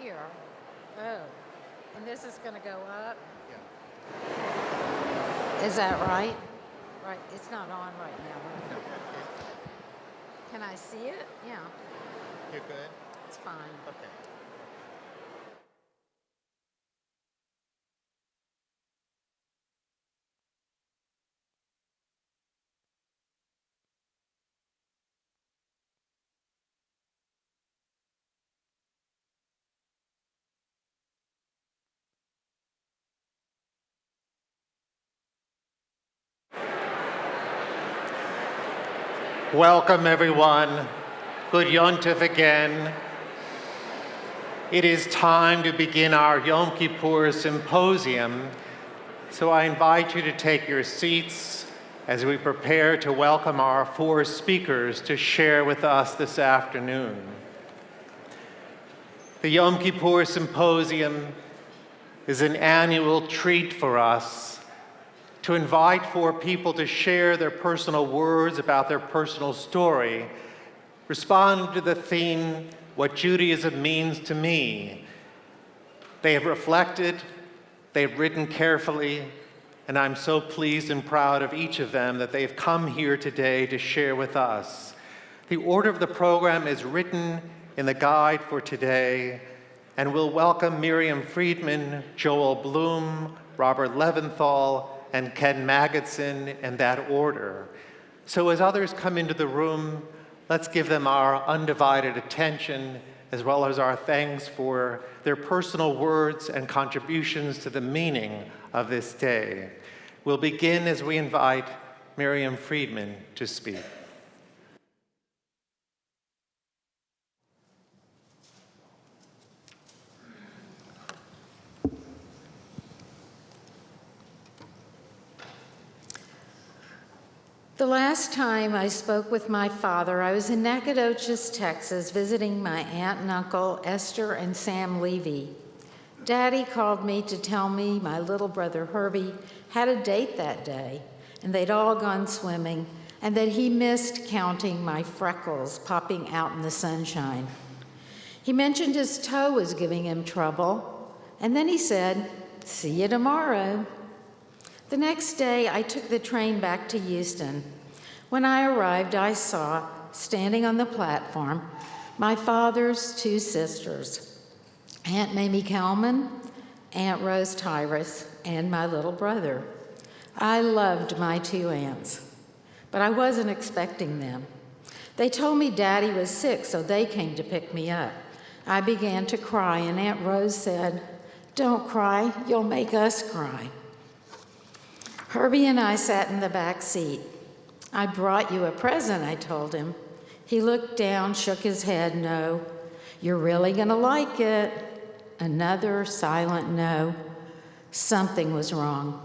here. Oh, and this is going to go up? Yeah. Is that right? Right, it's not on right now. No, Can I see it? Yeah, you're good? it's fine. Okay. Welcome, everyone. Good Yontif again. It is time to begin our Yom Kippur Symposium, so I invite you to take your seats as we prepare to welcome our four speakers to share with us this afternoon. The Yom Kippur Symposium is an annual treat for us to invite four people to share their personal words about their personal story, responding to the theme, What Judaism Means to Me. They have reflected, they've written carefully, and I'm so pleased and proud of each of them that they've come here today to share with us. The order of the program is written in the guide for today, and we'll welcome Miriam Friedman, Joel Bloom, Robert Leventhal, and Ken Magidson in that order. So as others come into the room, let's give them our undivided attention as well as our thanks for their personal words and contributions to the meaning of this day. We'll begin as we invite Miriam Friedman to speak. The last time I spoke with my father, I was in Nacogdoches, Texas, visiting my aunt and uncle, Esther and Sam Levy. Daddy called me to tell me my little brother Herbie had a date that day, and they'd all gone swimming, and that he missed counting my freckles popping out in the sunshine. He mentioned his toe was giving him trouble, and then he said, "See you tomorrow." The next day, I took the train back to Houston. When I arrived, I saw, standing on the platform, my father's two sisters, Aunt Mamie Kalman, Aunt Rose Tyrus, and my little brother. I loved my two aunts, but I wasn't expecting them. They told me Daddy was sick, so they came to pick me up. I began to cry, and Aunt Rose said, "Don't cry, you'll make us cry." Herbie and I sat in the back seat. "I brought you a present," I told him. He looked down, shook his head, "No." "You're really gonna like it." Another silent no. Something was wrong.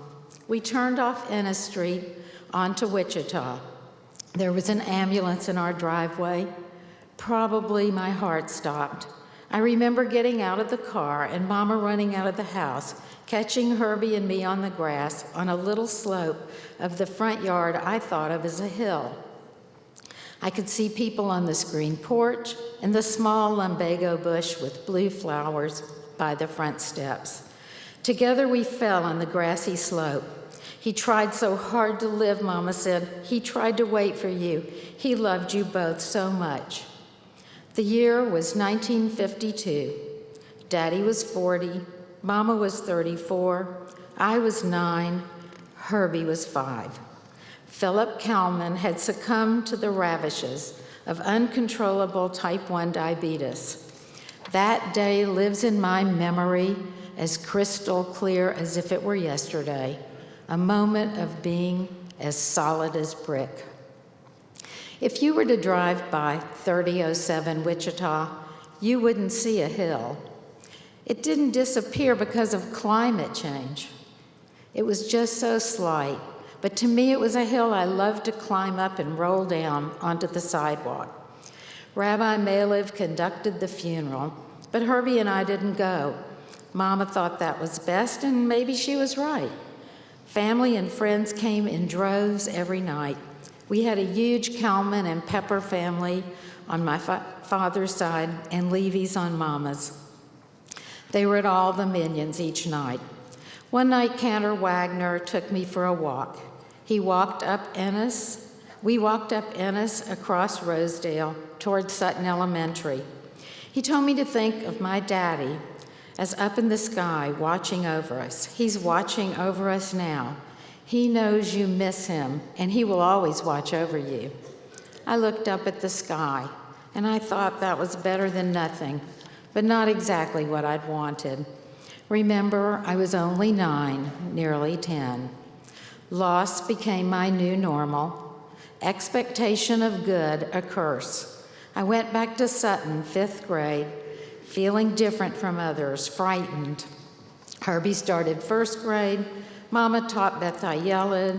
We turned off Ennis Street onto Wichita. There was an ambulance in our driveway. Probably my heart stopped. I remember getting out of the car and Mama running out of the house, catching Herbie and me on the grass on a little slope of the front yard I thought of as a hill. I could see people on the screen porch and the small lumbago bush with blue flowers by the front steps. Together we fell on the grassy slope. "He tried so hard to live," Mama said. "He tried to wait for you. He loved you both so much." The year was 1952. Daddy was 40, Mama was 34, I was 9, Herbie was 5. Philip Kalman had succumbed to the ravages of uncontrollable type 1 diabetes. That day lives in my memory as crystal clear as if it were yesterday, a moment of being as solid as brick. If you were to drive by 3007 Wichita, you wouldn't see a hill. It didn't disappear because of climate change. It was just so slight, but to me it was a hill I loved to climb up and roll down onto the sidewalk. Rabbi Malev conducted the funeral, but Herbie and I didn't go. Mama thought that was best, and maybe she was right. Family and friends came in droves every night. We had a huge Kalman and Pepper family on my father's side and Levy's on Mama's. They were at all the minions each night. One night, Cantor Wagner took me for a walk. We walked up Ennis across Rosedale toward Sutton Elementary. He told me to think of my daddy as up in the sky watching over us. He's watching over us now. He knows you miss him, and he will always watch over you. I looked up at the sky, and I thought that was better than nothing, but not exactly what I'd wanted. Remember, I was only 9, nearly 10. Loss became my new normal. Expectation of good, a curse. I went back to Sutton, 5th grade, feeling different from others, frightened. Herbie started 1st grade. Mama taught Beth Israel.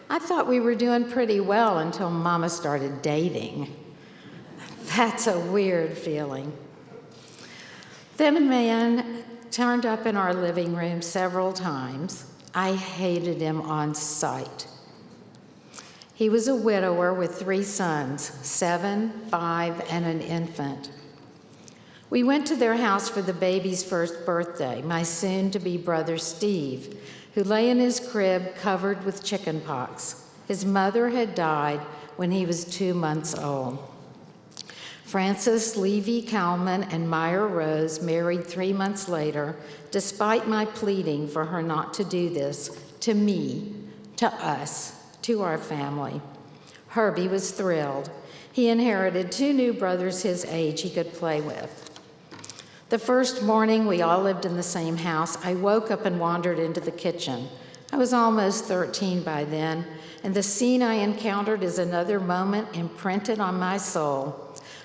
I thought we were doing pretty well until Mama started dating. That's a weird feeling. Then a man turned up in our living room several times. I hated him on sight. He was a widower with 3 sons, 7, 5, and an infant. We went to their house for the baby's first birthday, my soon-to-be brother Steve, who lay in his crib covered with chicken pox. His mother had died when he was 2 months old. Frances Levy Kalman and Meyer Rose married 3 months later, despite my pleading for her not to do this, to me, to us, to our family. Herbie was thrilled. He inherited 2 new brothers his age he could play with. The first morning we all lived in the same house, I woke up and wandered into the kitchen. I was almost 13 by then, and the scene I encountered is another moment imprinted on my soul.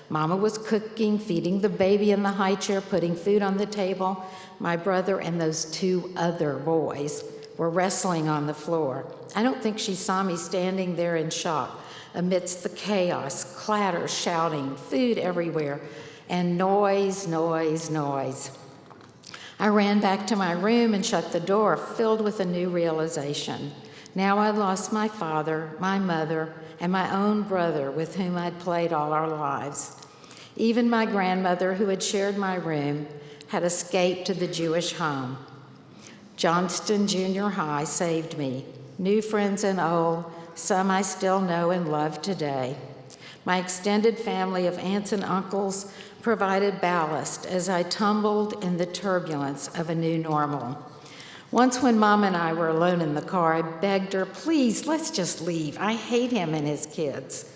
Mama was cooking, feeding the baby in the high chair, putting food on the table. My brother and those 2 other boys were wrestling on the floor. I don't think she saw me standing there in shock amidst the chaos, clatter, shouting, food everywhere, and noise, noise, noise. I ran back to my room and shut the door, filled with a new realization. Now I lost my father, my mother, and my own brother with whom I'd played all our lives. Even my grandmother, who had shared my room, had escaped to the Jewish home. Johnston Junior High saved me. New friends and old, some I still know and love today. My extended family of aunts and uncles provided ballast as I tumbled in the turbulence of a new normal. Once when Mom and I were alone in the car, I begged her, please, let's just leave. I hate him and his kids.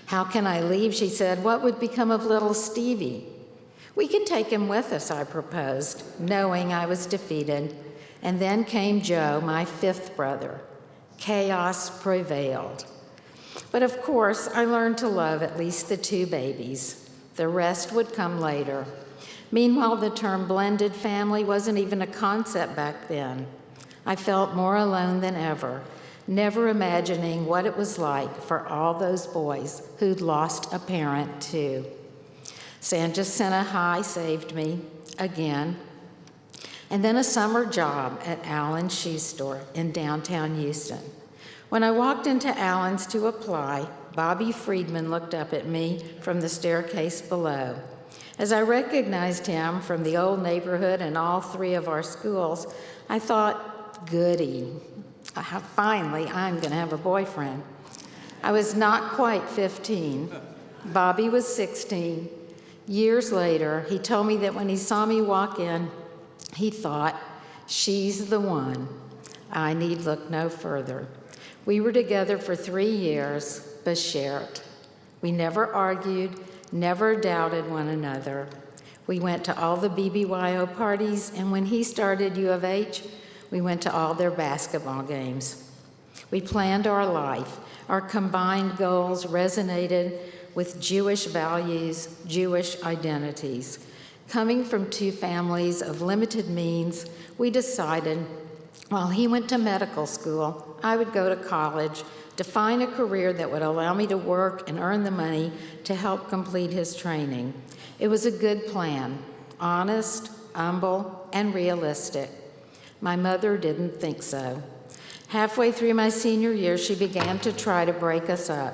How can I leave? She said. What would become of little Stevie? We can take him with us, I proposed, knowing I was defeated. And then came Joe, my 5th brother. Chaos prevailed. But of course, I learned to love at least the 2 babies. The rest would come later. Meanwhile, the term blended family wasn't even a concept back then. I felt more alone than ever, never imagining what it was like for all those boys who'd lost a parent too. San Jacinto High saved me again, and then a summer job at Allen's Shoe Store in downtown Houston. When I walked into Allen's to apply, Bobby Friedman looked up at me from the staircase below. As I recognized him from the old neighborhood and all 3 of our schools, I thought, goody, finally I'm going to have a boyfriend. I was not quite 15. Bobby was 16. Years later, he told me that when he saw me walk in, he thought, she's the one. I need look no further. We were together for 3 years, beshert. We never argued, never doubted one another. We went to all the BBYO parties, and when he started U of H, we went to all their basketball games. We planned our life. Our combined goals resonated with Jewish values, Jewish identities. Coming from 2 families of limited means, we decided while he went to medical school, I would go to college to find a career that would allow me to work and earn the money to help complete his training. It was a good plan, honest, humble, and realistic. My mother didn't think so. Halfway through my senior year, she began to try to break us up.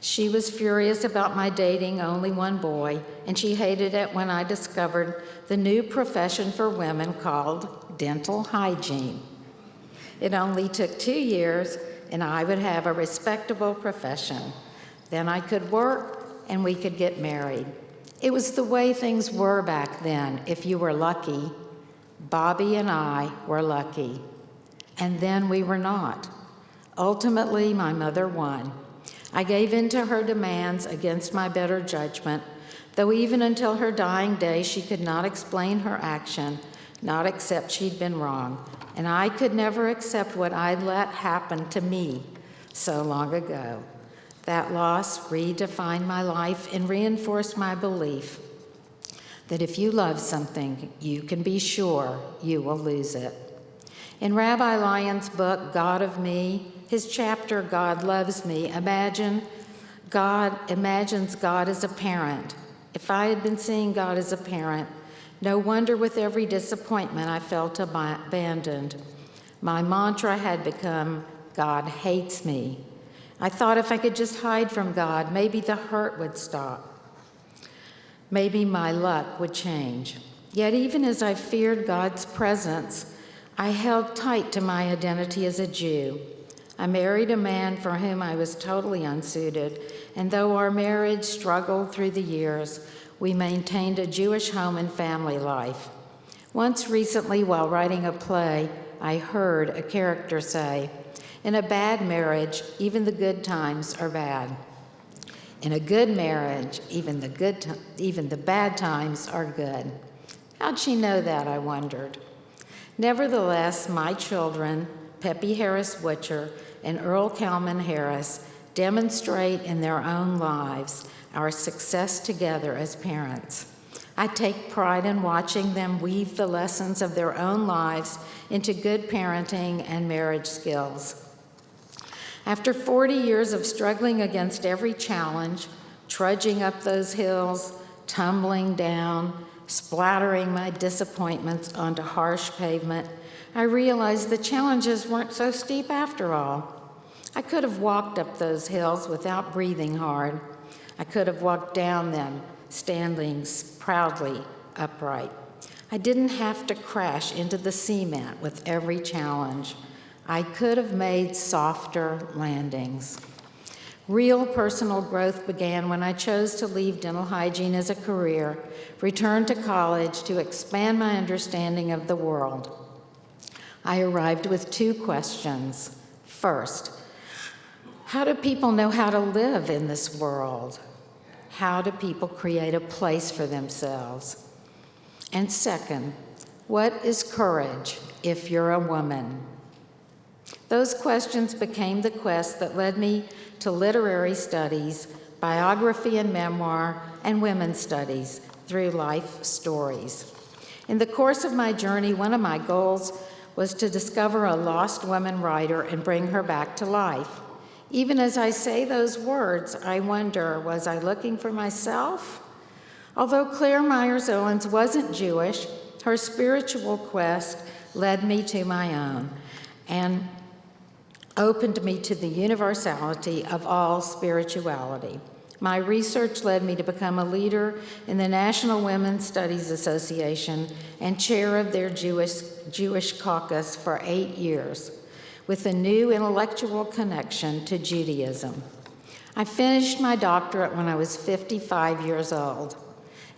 She was furious about my dating only one boy, and she hated it when I discovered the new profession for women called dental hygiene. It only took 2 years, and I would have a respectable profession. Then I could work, and we could get married. It was the way things were back then, if you were lucky. Bobby and I were lucky. And then we were not. Ultimately, my mother won. I gave in to her demands against my better judgment, though even until her dying day, she could not explain her action, not accept she'd been wrong. And I could never accept what I'd let happen to me so long ago. That loss redefined my life and reinforced my belief that if you love something, you can be sure you will lose it. In Rabbi Lyon's book, God of Me, his chapter, God Loves Me, imagines God as a parent. If I had been seeing God as a parent, no wonder with every disappointment I felt abandoned. My mantra had become, God hates me. I thought if I could just hide from God, maybe the hurt would stop. Maybe my luck would change. Yet even as I feared God's presence, I held tight to my identity as a Jew. I married a man for whom I was totally unsuited, and though our marriage struggled through the years, we maintained a Jewish home and family life. Once recently, while writing a play, I heard a character say, "In a bad marriage, even the good times are bad. In a good marriage, even the bad times are good." How'd she know that, I wondered. Nevertheless, my children, Peppy Harris Witcher and Earl Kalman Harris, demonstrate in their own lives our success together as parents. I take pride in watching them weave the lessons of their own lives into good parenting and marriage skills. After 40 years of struggling against every challenge, trudging up those hills, tumbling down, splattering my disappointments onto harsh pavement, I realized the challenges weren't so steep after all. I could have walked up those hills without breathing hard. I could have walked down them, standing proudly upright. I didn't have to crash into the cement with every challenge. I could have made softer landings. Real personal growth began when I chose to leave dental hygiene as a career, return to college to expand my understanding of the world. I arrived with 2 questions. First, how do people know how to live in this world? How do people create a place for themselves? And second, what is courage if you're a woman? Those questions became the quest that led me to literary studies, biography and memoir, and women's studies through life stories. In the course of my journey, one of my goals was to discover a lost woman writer and bring her back to life. Even as I say those words, I wonder, was I looking for myself? Although Claire Myers Owens wasn't Jewish, her spiritual quest led me to my own and opened me to the universality of all spirituality. My research led me to become a leader in the National Women's Studies Association and chair of their Jewish caucus for 8 years, with a new intellectual connection to Judaism. I finished my doctorate when I was 55 years old.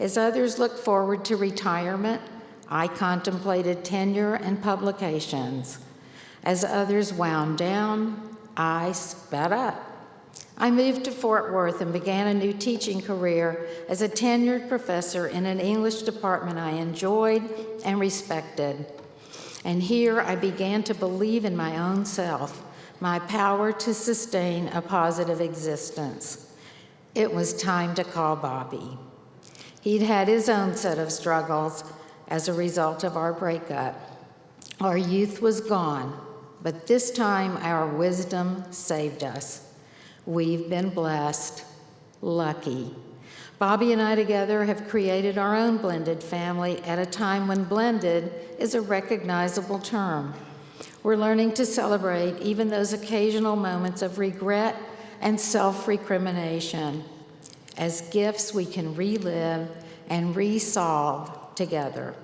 As others looked forward to retirement, I contemplated tenure and publications. As others wound down, I sped up. I moved to Fort Worth and began a new teaching career as a tenured professor in an English department I enjoyed and respected. And here I began to believe in my own self, my power to sustain a positive existence. It was time to call Bobby. He'd had his own set of struggles as a result of our breakup. Our youth was gone, but this time our wisdom saved us. We've been blessed, lucky. Bobby and I together have created our own blended family at a time when blended is a recognizable term. We're learning to celebrate even those occasional moments of regret and self-recrimination. As gifts we can relive and resolve together.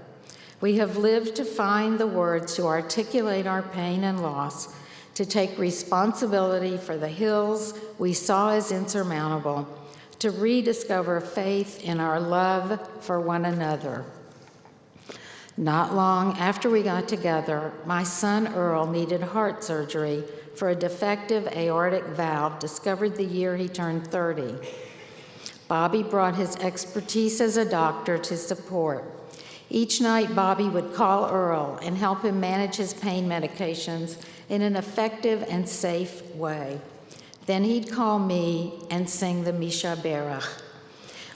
We have lived to find the words to articulate our pain and loss, to take responsibility for the hills we saw as insurmountable, to rediscover faith in our love for one another. Not long after we got together, my son Earl needed heart surgery for a defective aortic valve discovered the year he turned 30. Bobby brought his expertise as a doctor to support. Each night, Bobby would call Earl and help him manage his pain medications in an effective and safe way. Then he'd call me and sing the Misha Berach.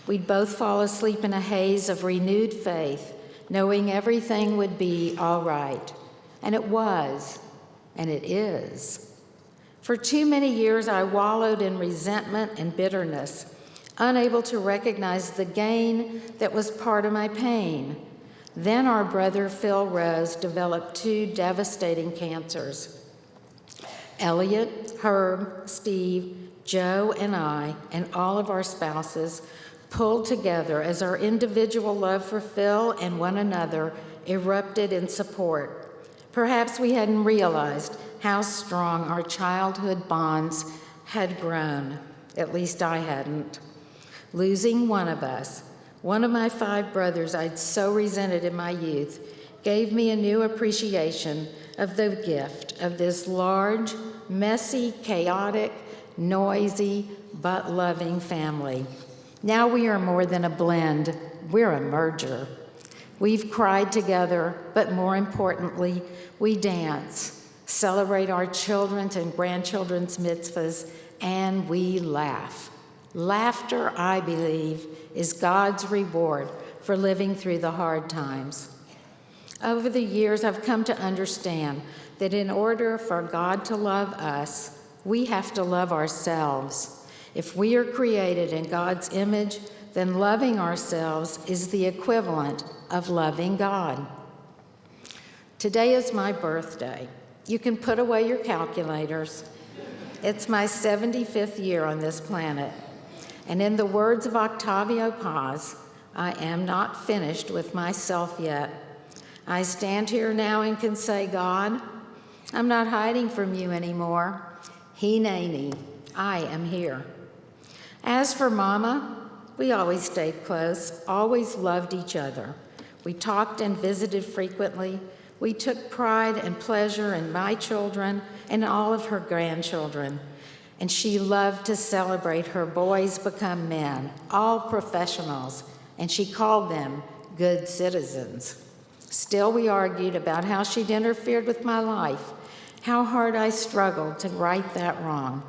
We'd both fall asleep in a haze of renewed faith, knowing everything would be all right. And it was, and it is. For too many years, I wallowed in resentment and bitterness, unable to recognize the gain that was part of my pain. Then our brother Phil Rose developed 2 devastating cancers. Elliot, Herb, Steve, Joe, and I, and all of our spouses pulled together as our individual love for Phil and one another erupted in support. Perhaps we hadn't realized how strong our childhood bonds had grown. At least I hadn't. Losing one of us, one of my 5 brothers I'd so resented in my youth, gave me a new appreciation of the gift of this large, messy, chaotic, noisy, but loving family. Now we are more than a blend, we're a merger. We've cried together, but more importantly, we dance, celebrate our children's and grandchildren's mitzvahs, and we laugh. Laughter, I believe, is God's reward for living through the hard times. Over the years, I've come to understand that in order for God to love us, we have to love ourselves. If we are created in God's image, then loving ourselves is the equivalent of loving God. Today is my birthday. You can put away your calculators. It's my 75th year on this planet. And in the words of Octavio Paz, I am not finished with myself yet. I stand here now and can say, God, I'm not hiding from you anymore. Hineni, I am here. As for Mama, we always stayed close, always loved each other. We talked and visited frequently. We took pride and pleasure in my children and all of her grandchildren. And she loved to celebrate her boys become men, all professionals, and she called them good citizens. Still, we argued about how she'd interfered with my life, how hard I struggled to right that wrong.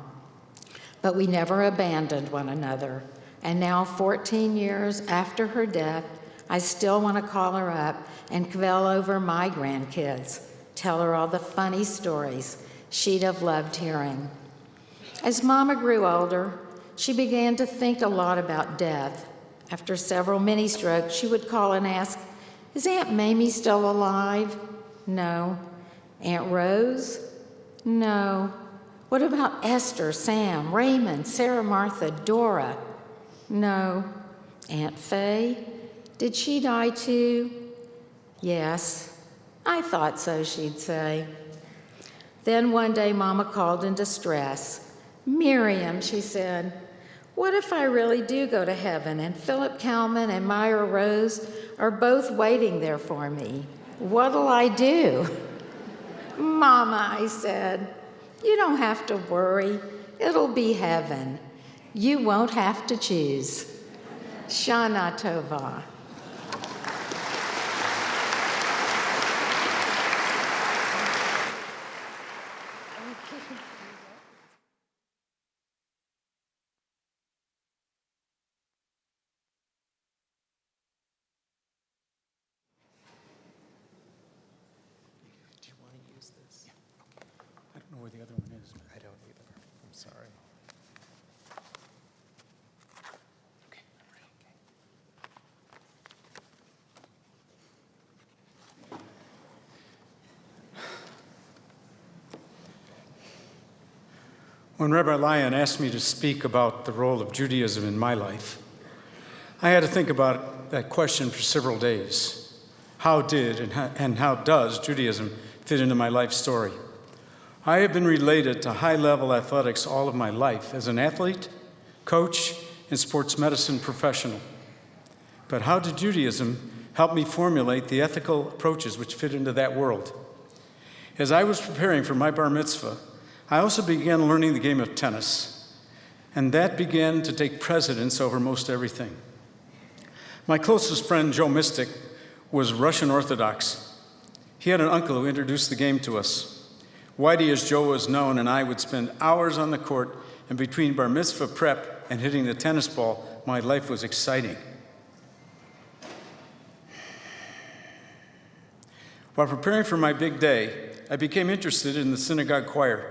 But we never abandoned one another. And now, 14 years after her death, I still want to call her up and quell over my grandkids, tell her all the funny stories she'd have loved hearing. As Mama grew older, she began to think a lot about death. After several mini-strokes, she would call and ask, is Aunt Mamie still alive? No. Aunt Rose? No. What about Esther, Sam, Raymond, Sarah, Martha, Dora? No. Aunt Faye? Did she die too? Yes. I thought so, she'd say. Then one day, Mama called in distress. Miriam, she said, what if I really do go to heaven and Philip Kalman and Myra Rose are both waiting there for me? What'll I do? Mama, I said, you don't have to worry. It'll be heaven. You won't have to choose. Shana Tova. I don't know where the other one is. I don't either. I'm sorry. Okay, I'm ready. When Rabbi Lyon asked me to speak about the role of Judaism in my life, I had to think about that question for several days. How did and how does Judaism fit into my life story? I have been related to high-level athletics all of my life as an athlete, coach, and sports medicine professional. But how did Judaism help me formulate the ethical approaches which fit into that world? As I was preparing for my bar mitzvah, I also began learning the game of tennis, and that began to take precedence over most everything. My closest friend, Joe Mystic, was Russian Orthodox. He had an uncle who introduced the game to us. Whitey, as Joe was known, and I would spend hours on the court, and between bar mitzvah prep and hitting the tennis ball, my life was exciting. While preparing for my big day, I became interested in the synagogue choir.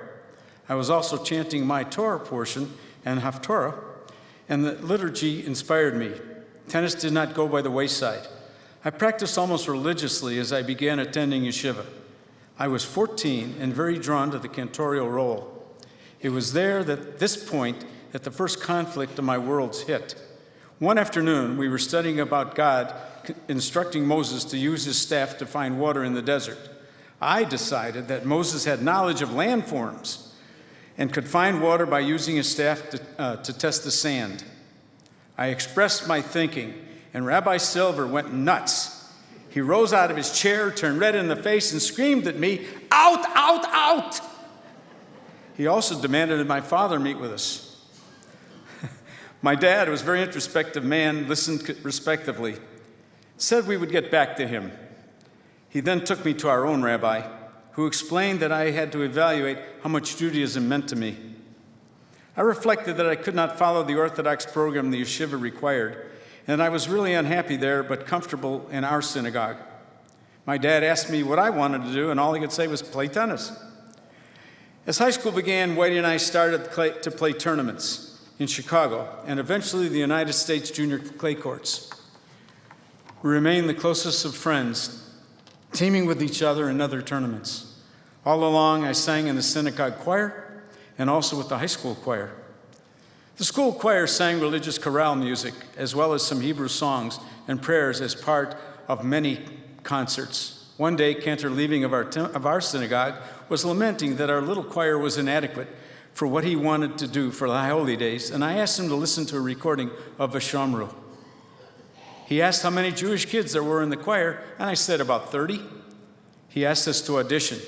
I was also chanting my Torah portion and Haftorah, and the liturgy inspired me. Tennis did not go by the wayside. I practiced almost religiously as I began attending yeshiva. I was 14 and very drawn to the cantorial role. It was there at this point that the first conflict of my worlds hit. One afternoon, we were studying about God instructing Moses to use his staff to find water in the desert. I decided that Moses had knowledge of landforms and could find water by using his staff to test the sand. I expressed my thinking, and Rabbi Silver went nuts. He rose out of his chair, turned red in the face, and screamed at me, "Out, out, out!" He also demanded that my father meet with us. My dad, who was a very introspective man, listened respectively, said we would get back to him. He then took me to our own rabbi, who explained that I had to evaluate how much Judaism meant to me. I reflected that I could not follow the Orthodox program the yeshiva required, and I was really unhappy there but comfortable in our synagogue. My dad asked me what I wanted to do, and all he could say was play tennis. As high school began, Whitey and I started to play tournaments in Chicago and eventually the United States Junior Clay Courts. We remained the closest of friends, teaming with each other in other tournaments. All along, I sang in the synagogue choir and also with the high school choir. The school choir sang religious chorale music, as well as some Hebrew songs and prayers as part of many concerts. One day, cantor leaving of our synagogue was lamenting that our little choir was inadequate for what he wanted to do for the High Holy Days, and I asked him to listen to a recording of V'Shamru. He asked how many Jewish kids there were in the choir, and I said about 30. He asked us to audition.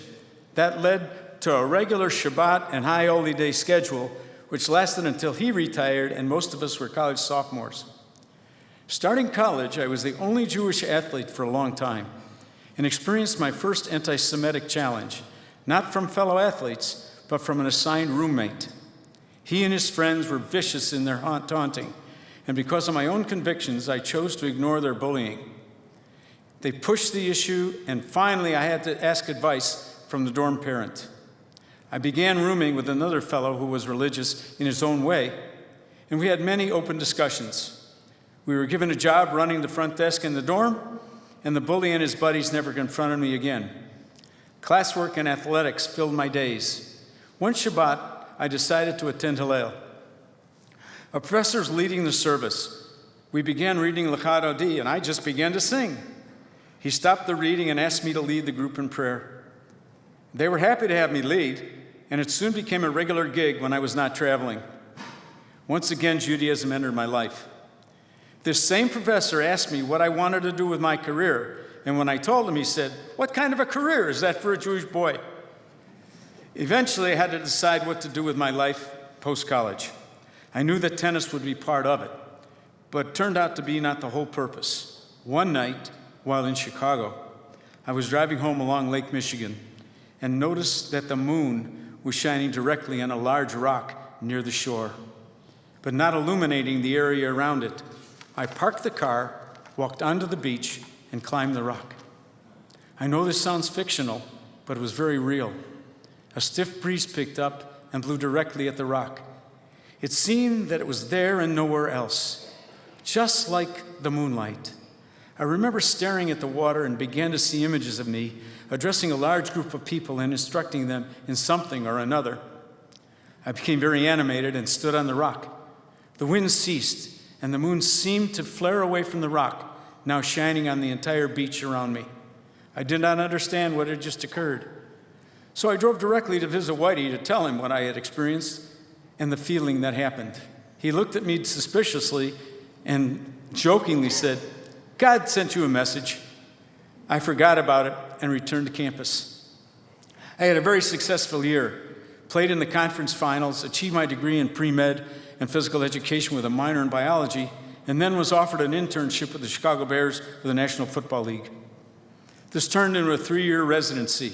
That led to a regular Shabbat and High Holy Day schedule, which lasted until he retired, and most of us were college sophomores. Starting college, I was the only Jewish athlete for a long time and experienced my first anti-Semitic challenge, not from fellow athletes, but from an assigned roommate. He and his friends were vicious in their taunting, and because of my own convictions, I chose to ignore their bullying. They pushed the issue, and finally I had to ask advice from the dorm parent. I began rooming with another fellow who was religious in his own way, and we had many open discussions. We were given a job running the front desk in the dorm, and the bully and his buddies never confronted me again. Classwork and athletics filled my days. One Shabbat, I decided to attend Hillel. A professor was leading the service. We began reading L'chad Odi, and I just began to sing. He stopped the reading and asked me to lead the group in prayer. They were happy to have me lead, and it soon became a regular gig when I was not traveling. Once again, Judaism entered my life. This same professor asked me what I wanted to do with my career, and when I told him, he said, "What kind of a career is that for a Jewish boy?" Eventually, I had to decide what to do with my life post-college. I knew that tennis would be part of it, but it turned out to be not the whole purpose. One night, while in Chicago, I was driving home along Lake Michigan and noticed that the moon was shining directly on a large rock near the shore, but not illuminating the area around it. I parked the car, walked onto the beach, and climbed the rock. I know this sounds fictional, but it was very real. A stiff breeze picked up and blew directly at the rock. It seemed that it was there and nowhere else, just like the moonlight. I remember staring at the water and began to see images of me addressing a large group of people and instructing them in something or another. I became very animated and stood on the rock. The wind ceased, and the moon seemed to flare away from the rock, now shining on the entire beach around me. I did not understand what had just occurred. So I drove directly to visit Whitey to tell him what I had experienced and the feeling that happened. He looked at me suspiciously and jokingly said, "God sent you a message." I forgot about it and returned to campus. I had a very successful year, played in the conference finals, achieved my degree in pre-med and physical education with a minor in biology, and then was offered an internship with the Chicago Bears for the National Football League. This turned into a 3-year residency.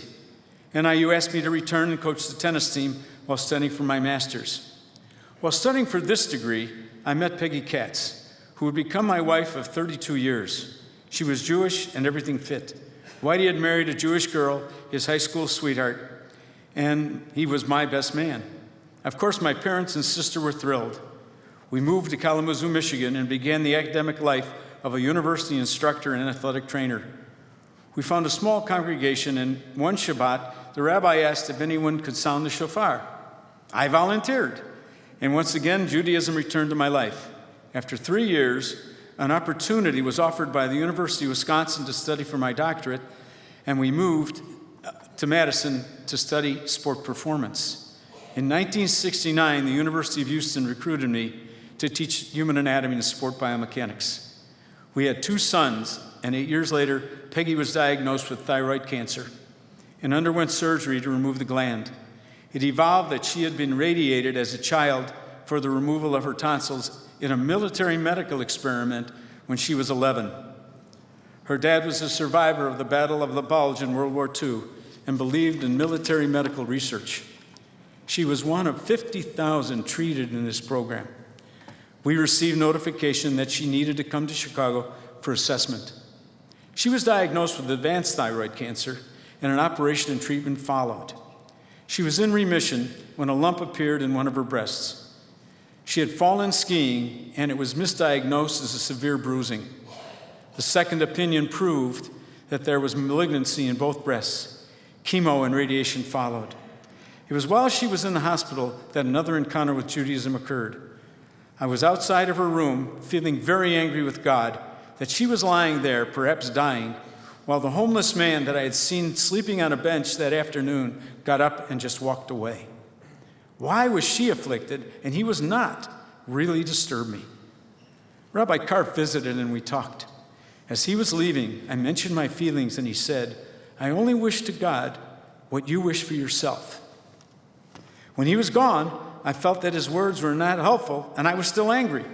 NIU asked me to return and coach the tennis team while studying for my master's. While studying for this degree, I met Peggy Katz, who would become my wife of 32 years. She was Jewish and everything fit. Whitey had married a Jewish girl, his high school sweetheart, and he was my best man. Of course, my parents and sister were thrilled. We moved to Kalamazoo, Michigan, and began the academic life of a university instructor and athletic trainer. We found a small congregation, and one Shabbat, the rabbi asked if anyone could sound the shofar. I volunteered, and once again, Judaism returned to my life. After 3 years, an opportunity was offered by the University of Wisconsin to study for my doctorate, and we moved to Madison to study sport performance. In 1969, the University of Houston recruited me to teach human anatomy and sport biomechanics. We had 2 sons, and 8 years later, Peggy was diagnosed with thyroid cancer and underwent surgery to remove the gland. It evolved that she had been radiated as a child for the removal of her tonsils in a military medical experiment when she was 11. Her dad was a survivor of the Battle of the Bulge in World War II and believed in military medical research. She was one of 50,000 treated in this program. We received notification that she needed to come to Chicago for assessment. She was diagnosed with advanced thyroid cancer, and an operation and treatment followed. She was in remission when a lump appeared in one of her breasts. She had fallen skiing, and it was misdiagnosed as a severe bruising. The second opinion proved that there was malignancy in both breasts. Chemo and radiation followed. It was while she was in the hospital that another encounter with Judaism occurred. I was outside of her room, feeling very angry with God that she was lying there, perhaps dying, while the homeless man that I had seen sleeping on a bench that afternoon got up and just walked away. Why was she afflicted and he was not? Really disturbed me. Rabbi Karp visited and we talked. As he was leaving, I mentioned my feelings and he said, "I only wish to God what you wish for yourself." When he was gone, I felt that his words were not helpful and I was still angry.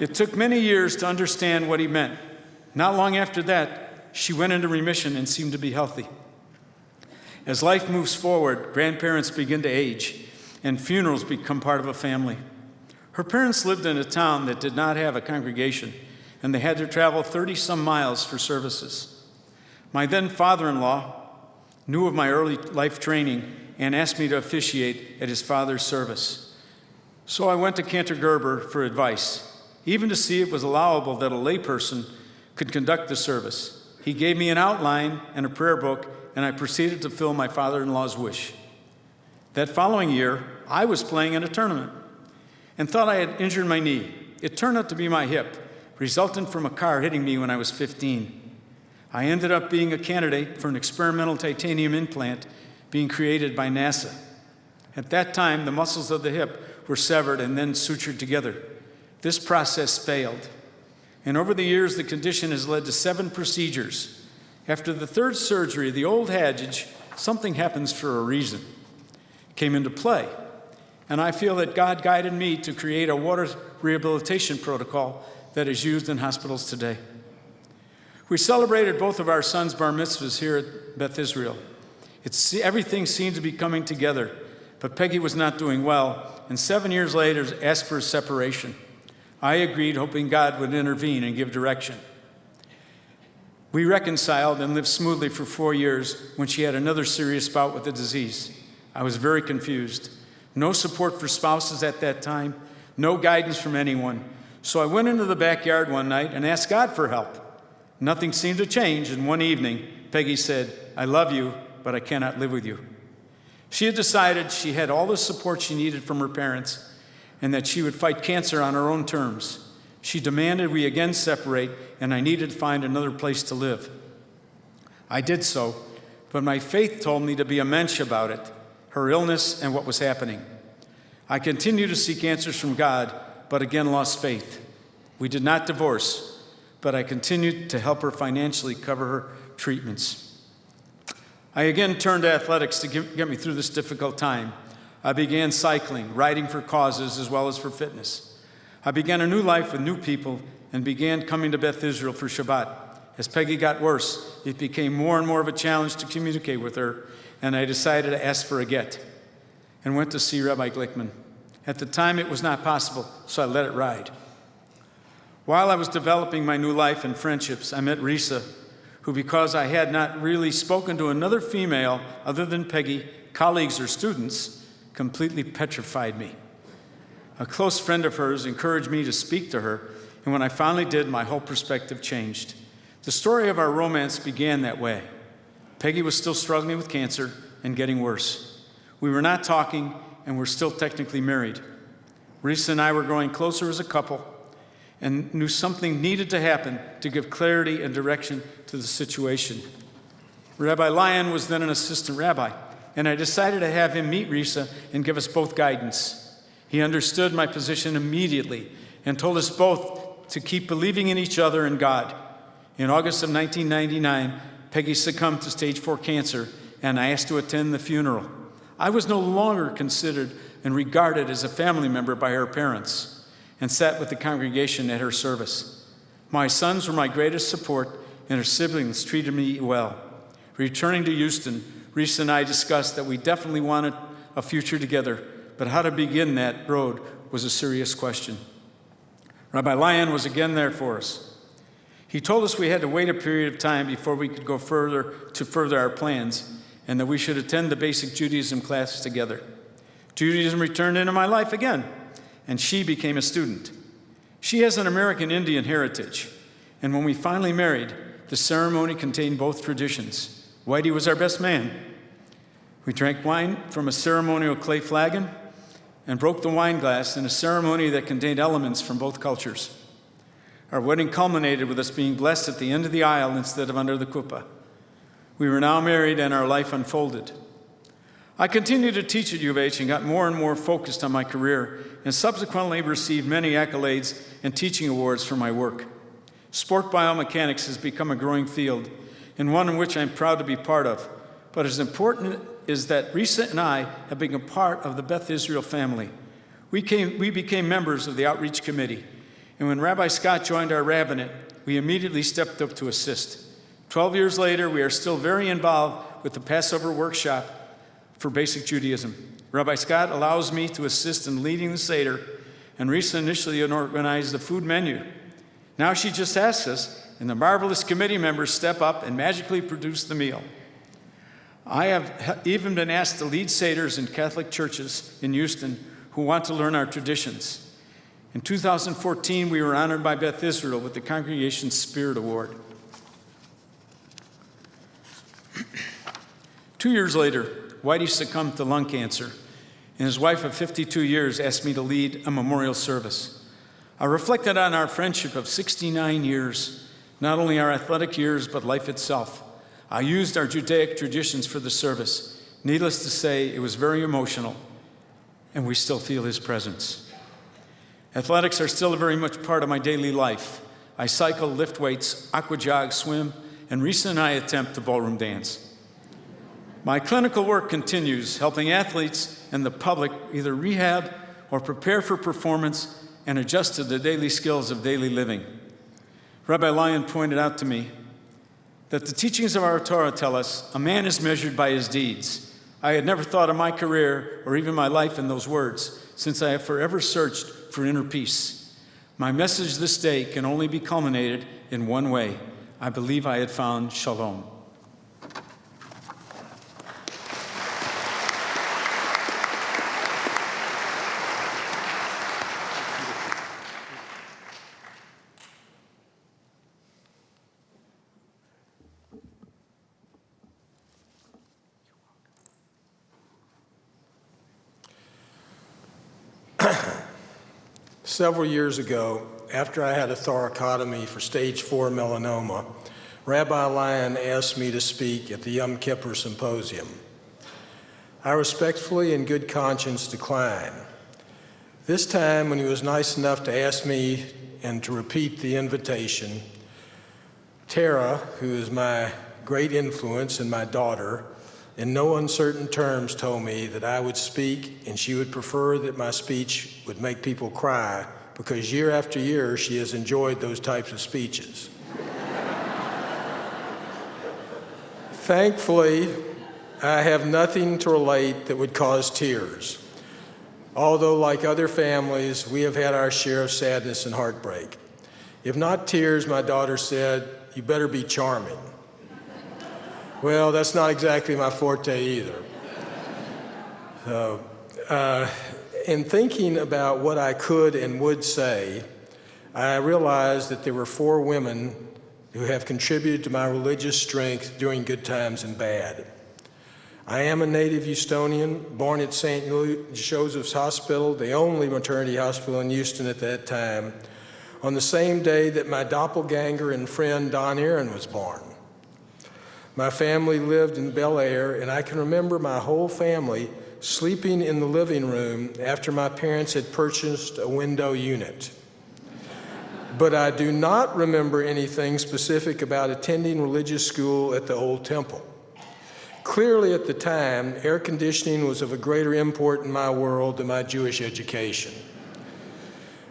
It took many years to understand what he meant. Not long after that, she went into remission and seemed to be healthy. As life moves forward, grandparents begin to age, and funerals become part of a family. Her parents lived in a town that did not have a congregation, and they had to travel 30-some miles for services. My then father-in-law knew of my early life training and asked me to officiate at his father's service. So I went to Cantor Gerber for advice, even to see if it was allowable that a layperson could conduct the service. He gave me an outline and a prayer book, and I proceeded to fill my father-in-law's wish. That following year, I was playing in a tournament and thought I had injured my knee. It turned out to be my hip, resultant from a car hitting me when I was 15. I ended up being a candidate for an experimental titanium implant being created by NASA. At that time, the muscles of the hip were severed and then sutured together. This process failed. And over the years, the condition has led to 7 procedures. After the 3rd surgery, the old adage, "something happens for a reason," came into play. And I feel that God guided me to create a water rehabilitation protocol that is used in hospitals today. We celebrated both of our sons' bar mitzvahs here at Beth Israel. Everything seemed to be coming together, but Peggy was not doing well, and 7 years later asked for a separation. I agreed, hoping God would intervene and give direction. We reconciled and lived smoothly for 4 years when she had another serious bout with the disease. I was very confused. No support for spouses at that time, no guidance from anyone. So I went into the backyard one night and asked God for help. Nothing seemed to change, and one evening, Peggy said, "I love you, but I cannot live with you." She had decided she had all the support she needed from her parents and that she would fight cancer on her own terms. She demanded we again separate, and I needed to find another place to live. I did so, but my faith told me to be a mensch about it, her illness and what was happening. I continued to seek answers from God, but again lost faith. We did not divorce, but I continued to help her financially cover her treatments. I again turned to athletics to get me through this difficult time. I began cycling, riding for causes as well as for fitness. I began a new life with new people and began coming to Beth Israel for Shabbat. As Peggy got worse, it became more and more of a challenge to communicate with her, and I decided to ask for a get and went to see Rabbi Glickman. At the time, it was not possible, so I let it ride. While I was developing my new life and friendships, I met Risa, who, because I had not really spoken to another female other than Peggy, colleagues or students, completely petrified me. A close friend of hers encouraged me to speak to her, and when I finally did, my whole perspective changed. The story of our romance began that way. Peggy was still struggling with cancer and getting worse. We were not talking, and we're still technically married. Risa and I were growing closer as a couple and knew something needed to happen to give clarity and direction to the situation. Rabbi Lyon was then an assistant rabbi, and I decided to have him meet Risa and give us both guidance. He understood my position immediately and told us both to keep believing in each other and God. In August of 1999, Peggy succumbed to stage 4 cancer, and I asked to attend the funeral. I was no longer considered and regarded as a family member by her parents and sat with the congregation at her service. My sons were my greatest support, and her siblings treated me well. Returning to Houston, Risa and I discussed that we definitely wanted a future together, but how to begin that road was a serious question. Rabbi Lyon was again there for us. He told us we had to wait a period of time before we could go further our plans, and that we should attend the basic Judaism classes together. Judaism returned into my life again, and she became a student. She has an American Indian heritage, and when we finally married, the ceremony contained both traditions. Whitey was our best man. We drank wine from a ceremonial clay flagon and broke the wine glass in a ceremony that contained elements from both cultures. Our wedding culminated with us being blessed at the end of the aisle instead of under the kuppah. We were now married, and our life unfolded. I continued to teach at U of H and got more and more focused on my career, and subsequently received many accolades and teaching awards for my work. Sport biomechanics has become a growing field, and one in which I'm proud to be part of. But as important is that Risa and I have become part of the Beth Israel family. We became members of the outreach committee, and when Rabbi Scott joined our rabbinate, we immediately stepped up to assist. 12 years later, we are still very involved with the Passover workshop for basic Judaism. Rabbi Scott allows me to assist in leading the Seder, and Risa initially organized the food menu. Now she just asks us, and the marvelous committee members step up and magically produce the meal. I have even been asked to lead Seders in Catholic churches in Houston who want to learn our traditions. In 2014, we were honored by Beth Israel with the Congregation's Spirit Award. 2 years later, Whitey succumbed to lung cancer, and his wife of 52 years asked me to lead a memorial service. I reflected on our friendship of 69 years, not only our athletic years, but life itself. I used our Judaic traditions for the service. Needless to say, it was very emotional, and we still feel his presence. Athletics are still very much part of my daily life. I cycle, lift weights, aqua jog, swim, and Risa and I attempt to ballroom dance. My clinical work continues, helping athletes and the public either rehab or prepare for performance and adjust to the daily skills of daily living. Rabbi Lyon pointed out to me that the teachings of our Torah tell us a man is measured by his deeds. I had never thought of my career or even my life in those words, since I have forever searched for inner peace. My message this day can only be culminated in one way. I believe I had found shalom. Several years ago, after I had a thoracotomy for stage 4 melanoma, Rabbi Lyon asked me to speak at the Yom Kippur Symposium. I respectfully and good conscience declined. This time, when he was nice enough to ask me and to repeat the invitation, Tara, who is my great influence and my daughter, in no uncertain terms told me that I would speak and she would prefer that my speech would make people cry because year after year she has enjoyed those types of speeches. Thankfully, I have nothing to relate that would cause tears. Although, like other families, we have had our share of sadness and heartbreak. If not tears, my daughter said, "You better be charming." Well, that's not exactly my forte either. In thinking about what I could and would say, I realized that there were 4 women who have contributed to my religious strength during good times and bad. I am a native Houstonian, born at St. Joseph's Hospital, the only maternity hospital in Houston at that time, on the same day that my doppelganger and friend Don Aaron was born. My family lived in Bel Air, and I can remember my whole family sleeping in the living room after my parents had purchased a window unit. But I do not remember anything specific about attending religious school at the Old Temple. Clearly at the time, air conditioning was of a greater import in my world than my Jewish education.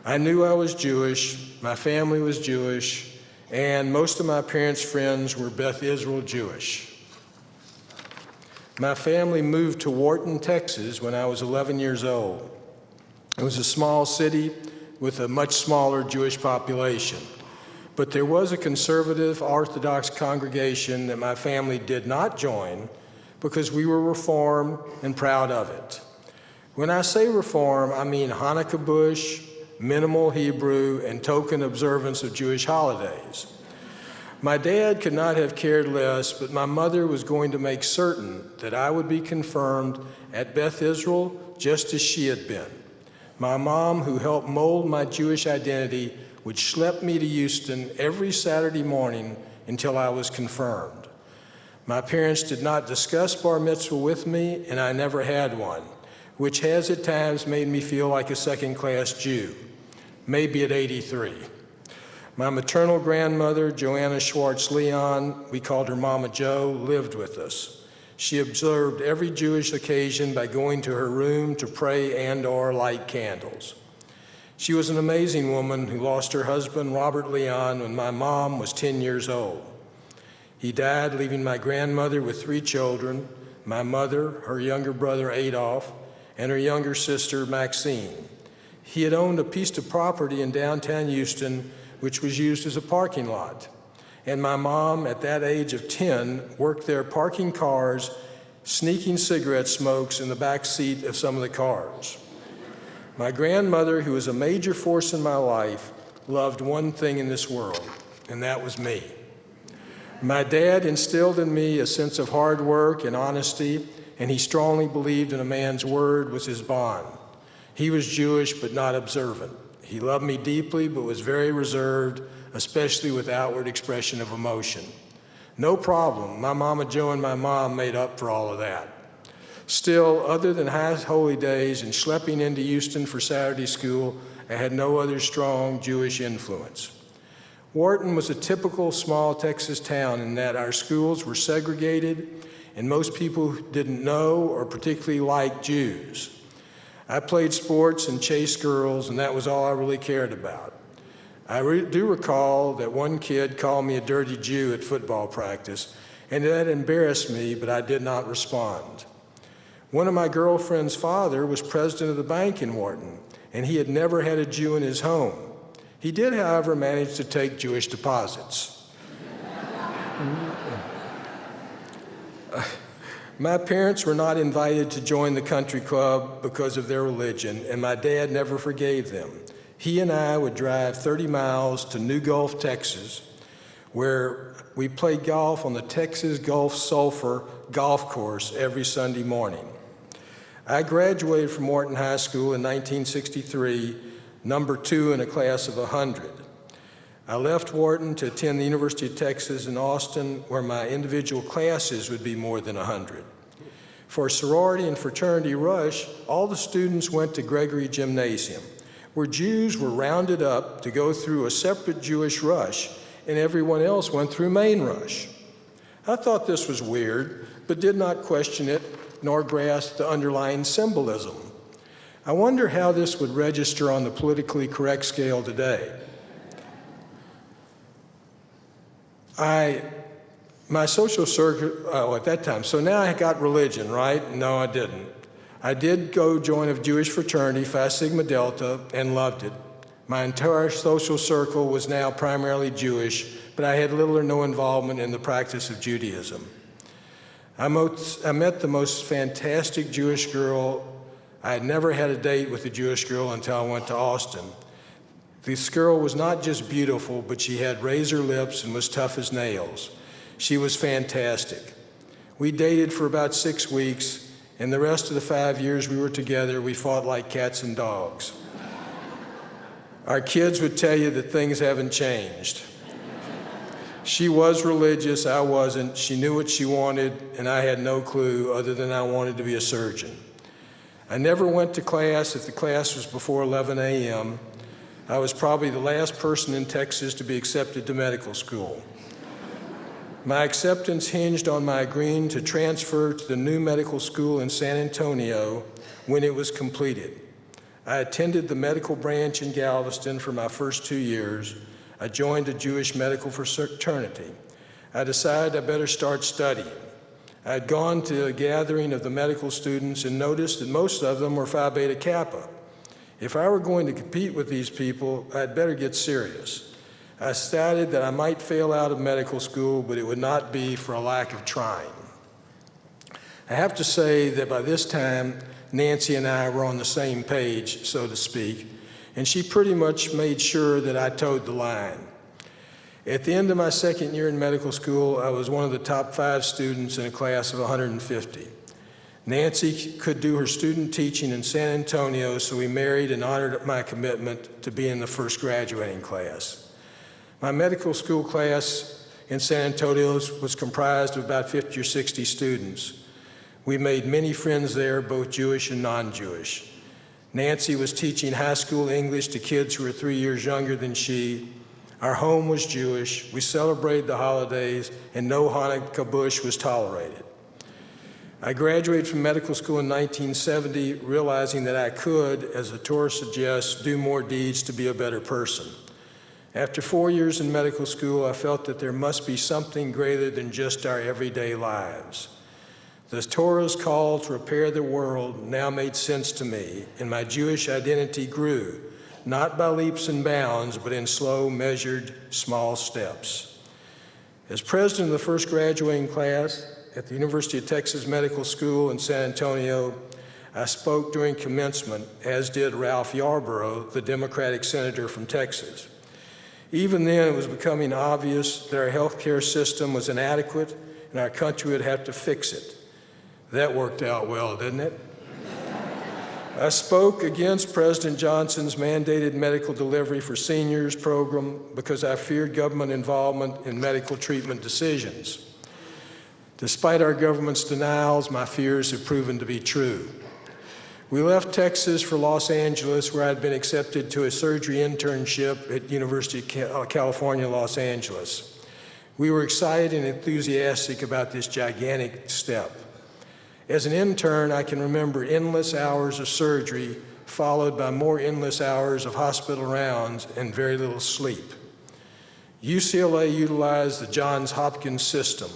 I knew I was Jewish, my family was Jewish, and most of my parents' friends were Beth Israel Jewish. My family moved to Wharton, Texas when I was 11 years old. It was a small city with a much smaller Jewish population. But there was a conservative Orthodox congregation that my family did not join because we were Reform and proud of it. When I say Reform, I mean Hanukkah bush, minimal Hebrew, and token observance of Jewish holidays. My dad could not have cared less, but my mother was going to make certain that I would be confirmed at Beth Israel just as she had been. My mom, who helped mold my Jewish identity, would schlep me to Houston every Saturday morning until I was confirmed. My parents did not discuss bar mitzvah with me, and I never had one, which has at times made me feel like a second-class Jew, maybe at 83. My maternal grandmother, Joanna Schwartz Leon, we called her Mama Joe, lived with us. She observed every Jewish occasion by going to her room to pray and/or light candles. She was an amazing woman who lost her husband, Robert Leon, when my mom was 10 years old. He died, leaving my grandmother with 3 children, my mother, her younger brother Adolph, and her younger sister Maxine. He had owned a piece of property in downtown Houston which was used as a parking lot. And my mom, at that age of 10, worked there parking cars, sneaking cigarette smokes in the back seat of some of the cars. My grandmother, who was a major force in my life, loved one thing in this world, and that was me. My dad instilled in me a sense of hard work and honesty, and he strongly believed in a man's word was his bond. He was Jewish but not observant. He loved me deeply but was very reserved, especially with outward expression of emotion. No problem, my Mama Joe and my mom made up for all of that. Still, other than high holy days and schlepping into Houston for Saturday school, I had no other strong Jewish influence. Wharton was a typical small Texas town in that our schools were segregated and most people didn't know or particularly like Jews. I played sports and chased girls, and that was all I really cared about. I do recall that one kid called me a dirty Jew at football practice, and that embarrassed me, but I did not respond. One of my girlfriend's father was president of the bank in Wharton, and he had never had a Jew in his home. He did, however, manage to take Jewish deposits. My parents were not invited to join the country club because of their religion, and my dad never forgave them. He and I would drive 30 miles to New Gulf, Texas, where we played golf on the Texas Gulf Sulphur golf course every Sunday morning. I graduated from Wharton High School in 1963, number 2 in a class of 100. I left Wharton to attend the University of Texas in Austin, where my individual classes would be more than 100. For sorority and fraternity rush, all the students went to Gregory Gymnasium, where Jews were rounded up to go through a separate Jewish rush, and everyone else went through main rush. I thought this was weird, but did not question it, nor grasp the underlying symbolism. I wonder how this would register on the politically correct scale today. My social circle, at that time, so now I got religion, right? No, I didn't. I did go join a Jewish fraternity, Phi Sigma Delta, and loved it. My entire social circle was now primarily Jewish, but I had little or no involvement in the practice of Judaism. I met the most fantastic Jewish girl. I had never had a date with a Jewish girl until I went to Austin. This girl was not just beautiful, but she had razor lips and was tough as nails. She was fantastic. We dated for about 6 weeks, and the rest of the 5 years we were together, we fought like cats and dogs. Our kids would tell you that things haven't changed. She was religious, I wasn't. She knew what she wanted, and I had no clue other than I wanted to be a surgeon. I never went to class if the class was before 11 a.m. I was probably the last person in Texas to be accepted to medical school. My acceptance hinged on my agreeing to transfer to the new medical school in San Antonio when it was completed. I attended the medical branch in Galveston for my first 2 years. I joined a Jewish medical fraternity. I decided I better start studying. I had gone to a gathering of the medical students and noticed that most of them were Phi Beta Kappa. If I were going to compete with these people, I'd better get serious. I decided that I might fail out of medical school, but it would not be for a lack of trying. I have to say that by this time, Nancy and I were on the same page, so to speak, and she pretty much made sure that I towed the line. At the end of my second year in medical school, I was one of the top 5 students in a class of 150. Nancy could do her student teaching in San Antonio, so we married and honored my commitment to be in the first graduating class. My medical school class in San Antonio was comprised of about 50 or 60 students. We made many friends there, both Jewish and non-Jewish. Nancy was teaching high school English to kids who were 3 years younger than she. Our home was Jewish. We celebrated the holidays, and no Hanukkah bush was tolerated. I graduated from medical school in 1970, realizing that I could, as the Torah suggests, do more deeds to be a better person. After 4 years in medical school, I felt that there must be something greater than just our everyday lives. The Torah's call to repair the world now made sense to me, and my Jewish identity grew, not by leaps and bounds, but in slow, measured, small steps. As president of the first graduating class at the University of Texas Medical School in San Antonio, I spoke during commencement, as did Ralph Yarborough, the Democratic senator from Texas. Even then, it was becoming obvious that our healthcare system was inadequate and our country would have to fix it. That worked out well, didn't it? I spoke against President Johnson's mandated medical delivery for seniors program because I feared government involvement in medical treatment decisions. Despite our government's denials, my fears have proven to be true. We left Texas for Los Angeles, where I'd been accepted to a surgery internship at University of California, Los Angeles. We were excited and enthusiastic about this gigantic step. As an intern, I can remember endless hours of surgery followed by more endless hours of hospital rounds and very little sleep. UCLA utilized the Johns Hopkins system,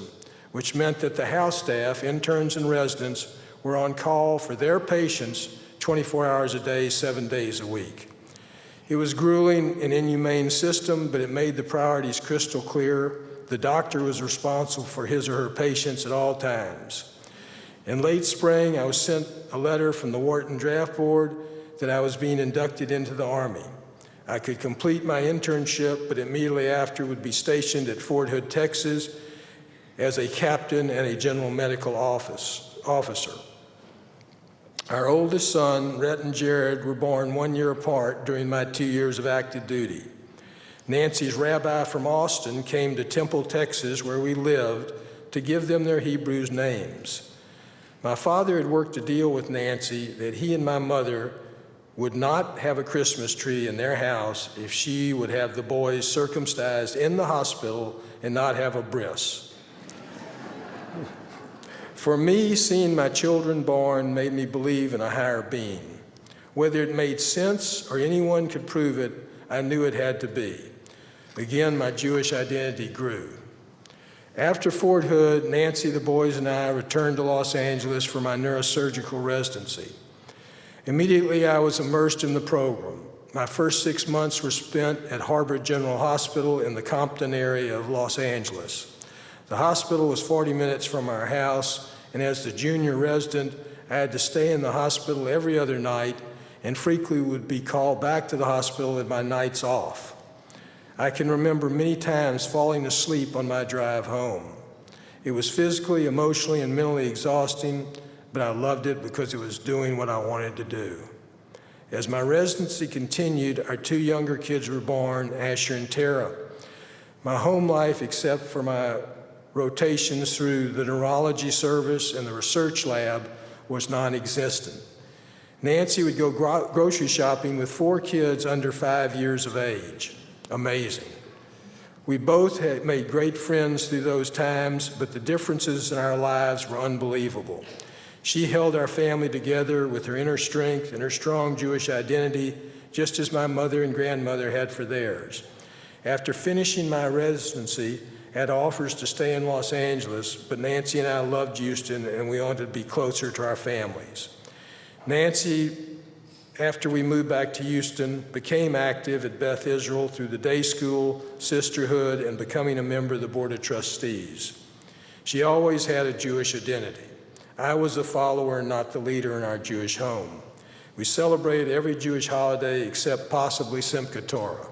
which meant that the house staff, interns and residents, were on call for their patients 24 hours a day, 7 days a week. It was grueling and inhumane system, but it made the priorities crystal clear. The doctor was responsible for his or her patients at all times. In late spring, I was sent a letter from the Wharton Draft Board that I was being inducted into the Army. I could complete my internship, but immediately after would be stationed at Fort Hood, Texas, as a captain and a general medical officer. Our oldest son, Rhett and Jared, were born 1 year apart during my 2 years of active duty. Nancy's rabbi from Austin came to Temple, Texas, where we lived, to give them their Hebrew names. My father had worked a deal with Nancy that he and my mother would not have a Christmas tree in their house if she would have the boys circumcised in the hospital and not have a bris. For me, seeing my children born made me believe in a higher being. Whether it made sense or anyone could prove it, I knew it had to be. Again, my Jewish identity grew. After Fort Hood, Nancy, the boys, and I returned to Los Angeles for my neurosurgical residency. Immediately, I was immersed in the program. My first 6 months were spent at Harbor General Hospital in the Compton area of Los Angeles. The hospital was 40 minutes from our house, and as the junior resident, I had to stay in the hospital every other night and frequently would be called back to the hospital at my nights off. I can remember many times falling asleep on my drive home. It was physically, emotionally, and mentally exhausting, but I loved it because it was doing what I wanted to do. As my residency continued, our 2 younger kids were born, Asher and Tara. My home life, except for my rotations through the neurology service and the research lab, was non-existent. Nancy would go grocery shopping with 4 kids under 5 years of age. Amazing. We both had made great friends through those times, but the differences in our lives were unbelievable. She held our family together with her inner strength and her strong Jewish identity, just as my mother and grandmother had for theirs. After finishing my residency, I had offers to stay in Los Angeles, but Nancy and I loved Houston, and we wanted to be closer to our families. Nancy, after we moved back to Houston, became active at Beth Israel through the day school, sisterhood, and becoming a member of the Board of Trustees. She always had a Jewish identity. I was a follower, not the leader in our Jewish home. We celebrated every Jewish holiday except possibly Simchat Torah.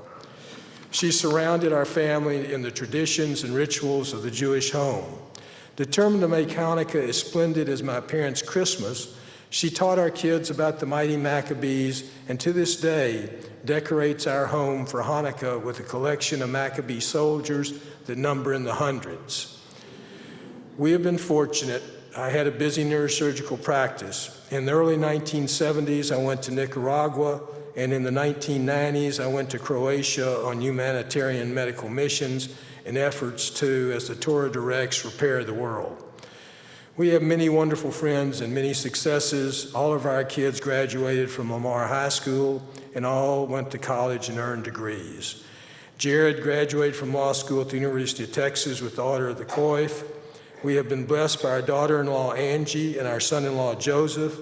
She surrounded our family in the traditions and rituals of the Jewish home. Determined to make Hanukkah as splendid as my parents' Christmas, she taught our kids about the mighty Maccabees, and to this day decorates our home for Hanukkah with a collection of Maccabee soldiers that number in the hundreds. We have been fortunate. I had a busy neurosurgical practice. In the early 1970s, I went to Nicaragua, and in the 1990s, I went to Croatia on humanitarian medical missions in efforts to, as the Torah directs, repair the world. We have many wonderful friends and many successes. All of our kids graduated from Lamar High School, and all went to college and earned degrees. Jared graduated from law school at the University of Texas with the Order of the Coif. We have been blessed by our daughter-in-law, Angie, and our son-in-law, Joseph.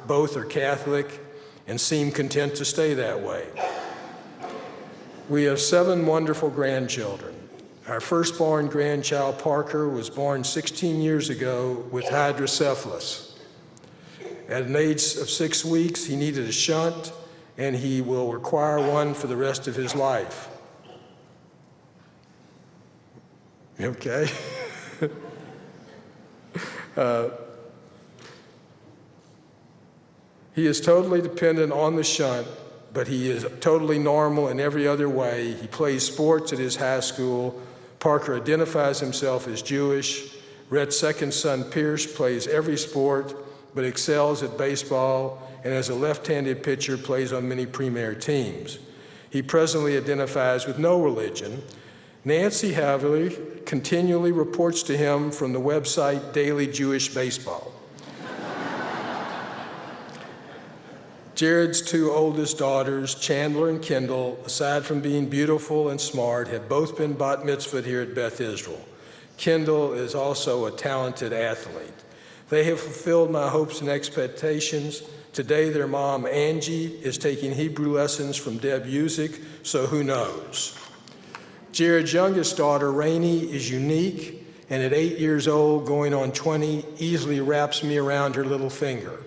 Both are Catholic and seem content to stay that way. We have 7 wonderful grandchildren. Our firstborn grandchild, Parker, was born 16 years ago with hydrocephalus. At an age of 6 weeks, he needed a shunt, and he will require one for the rest of his life. Okay? He is totally dependent on the shunt, but he is totally normal in every other way. He plays sports at his high school. Parker identifies himself as Jewish. Rhett's second son, Pierce, plays every sport, but excels at baseball, and as a left-handed pitcher, plays on many premier teams. He presently identifies with no religion. Nancy, however, continually reports to him from the website Daily Jewish Baseball. Jared's 2 oldest daughters, Chandler and Kendall, aside from being beautiful and smart, have both been bat mitzvahed here at Beth Israel. Kendall is also a talented athlete. They have fulfilled my hopes and expectations. Today, their mom, Angie, is taking Hebrew lessons from Deb Usick, so who knows? Jared's youngest daughter, Rainey, is unique, and at 8 years old, going on 20, easily wraps me around her little finger.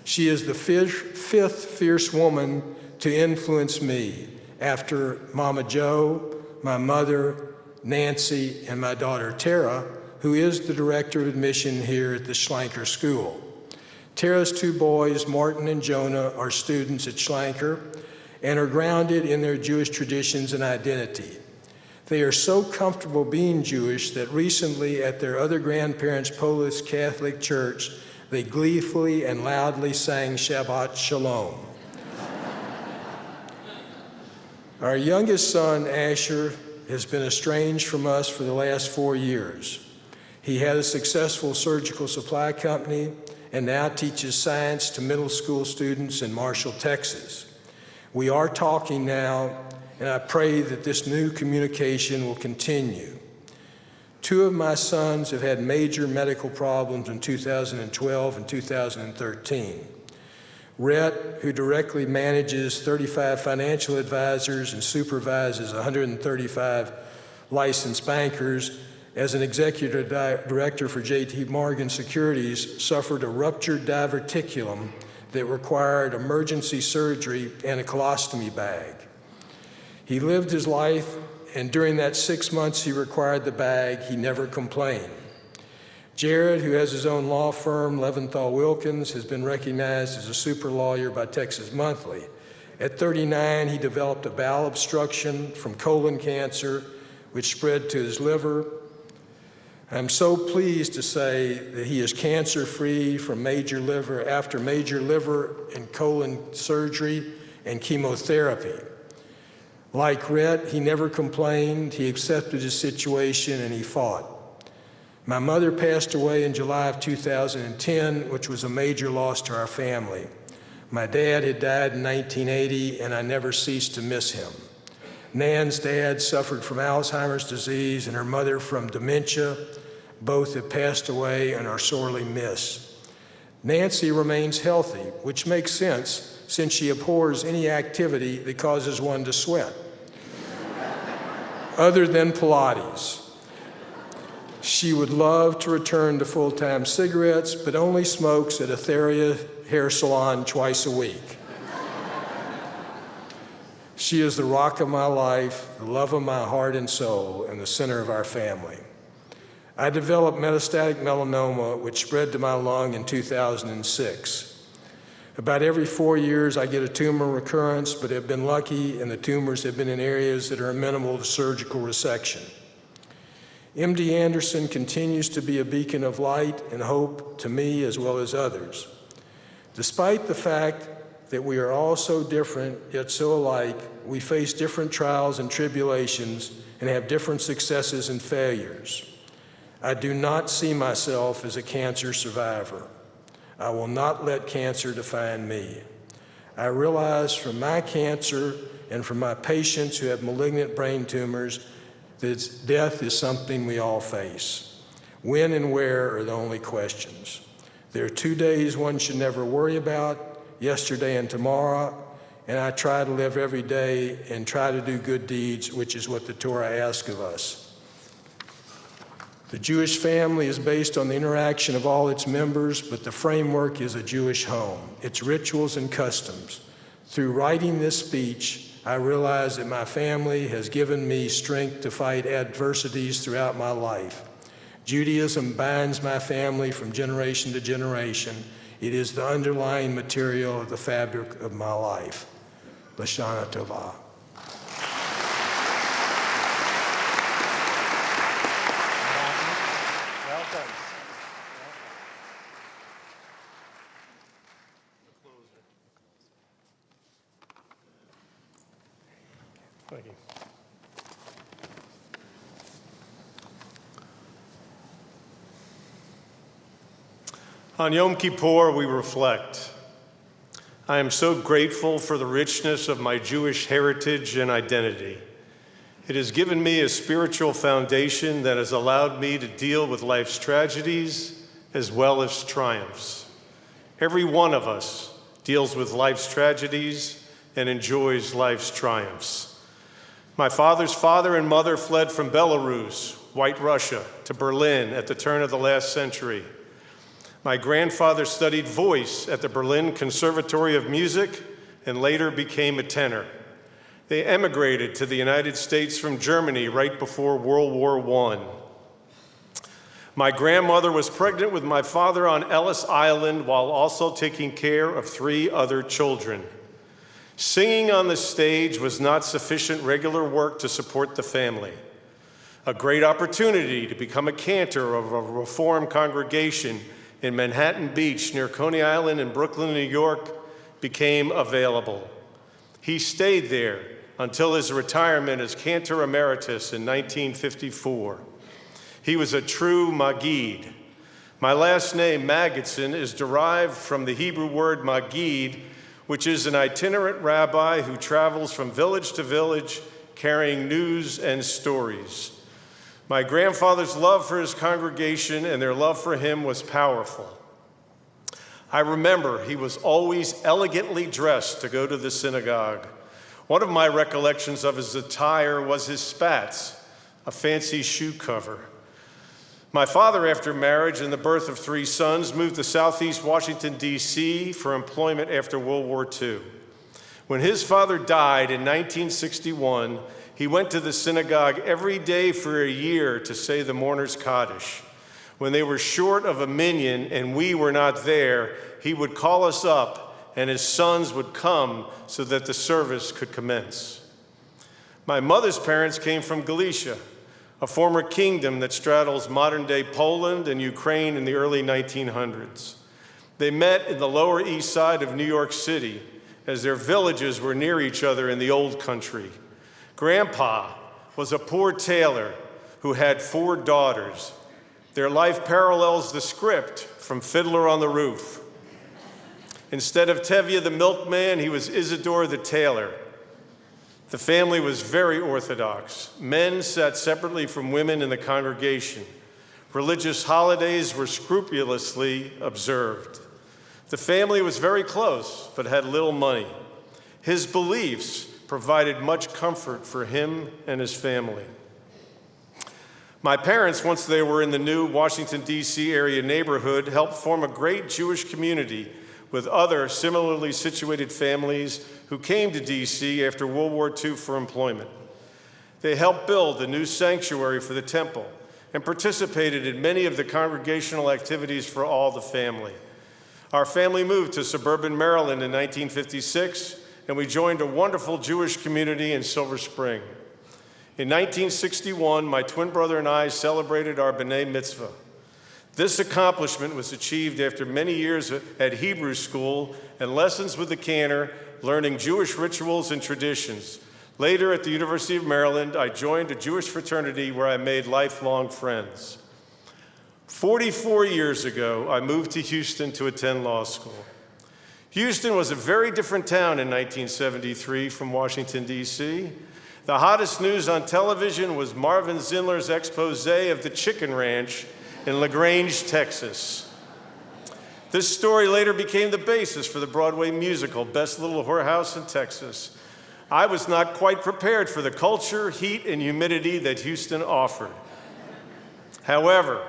She is the 5th fierce woman to influence me after Mama Jo, my mother, Nancy, and my daughter Tara, who is the director of admission here at the Schlenker School. Tara's two boys, Martin and Jonah, are students at Schlenker and are grounded in their Jewish traditions and identity. They are so comfortable being Jewish that recently at their other grandparents' Polish Catholic church, they gleefully and loudly sang Shabbat Shalom. Our youngest son, Asher, has been estranged from us for the last 4 years. He had a successful surgical supply company and now teaches science to middle school students in Marshall, Texas. We are talking now, and I pray that this new communication will continue. 2 of my sons have had major medical problems in 2012 and 2013. Rhett, who directly manages 35 financial advisors and supervises 135 licensed bankers, as an executive director for J.T. Morgan Securities, suffered a ruptured diverticulum that required emergency surgery and a colostomy bag. He lived his life, and during that 6 months he required the bag, he never complained. Jared, who has his own law firm, Leventhal Wilkins, has been recognized as a super lawyer by Texas Monthly. At 39, he developed a bowel obstruction from colon cancer, which spread to his liver. I'm so pleased to say that he is cancer-free from major liver and colon surgery and chemotherapy. Like Rhett, he never complained, he accepted his situation, and he fought. My mother passed away in July of 2010, which was a major loss to our family. My dad had died in 1980, and I never ceased to miss him. Nan's dad suffered from Alzheimer's disease and her mother from dementia. Both have passed away and are sorely missed. Nancy remains healthy, which makes sense since she abhors any activity that causes one to sweat, other than Pilates. She would love to return to full-time cigarettes, but only smokes at Etheria Hair Salon twice a week. She is the rock of my life, the love of my heart and soul, and the center of our family. I developed metastatic melanoma, which spread to my lung in 2006. About every 4 years, I get a tumor recurrence, but have been lucky, and the tumors have been in areas that are amenable to surgical resection. MD Anderson continues to be a beacon of light and hope to me as well as others. Despite the fact that we are all so different, yet so alike, we face different trials and tribulations and have different successes and failures. I do not see myself as a cancer survivor. I will not let cancer define me. I realize from my cancer and from my patients who have malignant brain tumors that death is something we all face. When and where are the only questions. There are 2 days one should never worry about, yesterday and tomorrow, and I try to live every day and try to do good deeds, which is what the Torah asks of us. The Jewish family is based on the interaction of all its members, but the framework is a Jewish home, its rituals and customs. Through writing this speech, I realize that my family has given me strength to fight adversities throughout my life. Judaism binds my family from generation to generation. It is the underlying material of the fabric of my life. Lashana Tovah. Well done. Thank you. On Yom Kippur, we reflect. I am so grateful for the richness of my Jewish heritage and identity. It has given me a spiritual foundation that has allowed me to deal with life's tragedies as well as triumphs. Every one of us deals with life's tragedies and enjoys life's triumphs. My father's father and mother fled from Belarus, White Russia, to Berlin at the turn of the last century. My grandfather studied voice at the Berlin Conservatory of Music and later became a tenor. They emigrated to the United States from Germany right before World War I. My grandmother was pregnant with my father on Ellis Island while also taking care of 3 other children. Singing on the stage was not sufficient regular work to support the family. A great opportunity to become a cantor of a Reformed congregation in Manhattan Beach near Coney Island in Brooklyn, New York, became available. He stayed there until his retirement as cantor emeritus in 1954. He was a true Maggid. My last name, Magidson, is derived from the Hebrew word Maggid, which is an itinerant rabbi who travels from village to village carrying news and stories. My grandfather's love for his congregation and their love for him was powerful. I remember he was always elegantly dressed to go to the synagogue. One of my recollections of his attire was his spats, a fancy shoe cover. My father, after marriage and the birth of 3 sons, moved to Southeast Washington, D.C. for employment after World War II. When his father died in 1961, he went to the synagogue every day for a year to say the mourner's Kaddish. When they were short of a minyan and we were not there, he would call us up and his sons would come so that the service could commence. My mother's parents came from Galicia, a former kingdom that straddles modern-day Poland and Ukraine in the early 1900s. They met in the Lower East Side of New York City as their villages were near each other in the old country. Grandpa was a poor tailor who had 4 daughters. Their life parallels the script from Fiddler on the Roof. Instead of Tevye the milkman, he was Isidore the tailor. The family was very orthodox. Men sat separately from women in the congregation. Religious holidays were scrupulously observed. The family was very close, but had little money. His beliefs provided much comfort for him and his family. My parents, once they were in the new Washington, D.C. area neighborhood, helped form a great Jewish community with other similarly situated families who came to D.C. after World War II for employment. They helped build a new sanctuary for the temple and participated in many of the congregational activities for all the family. Our family moved to suburban Maryland in 1956, and we joined a wonderful Jewish community in Silver Spring. In 1961, my twin brother and I celebrated our B'nai Mitzvah. This accomplishment was achieved after many years at Hebrew school and lessons with the cantor, learning Jewish rituals and traditions. Later, at the University of Maryland, I joined a Jewish fraternity where I made lifelong friends. 44 years ago, I moved to Houston to attend law school. Houston was a very different town in 1973 from Washington, D.C. The hottest news on television was Marvin Zindler's expose of the chicken ranch in LaGrange, Texas. This story later became the basis for the Broadway musical, Best Little Whorehouse in Texas. I was not quite prepared for the culture, heat, and humidity that Houston offered. However,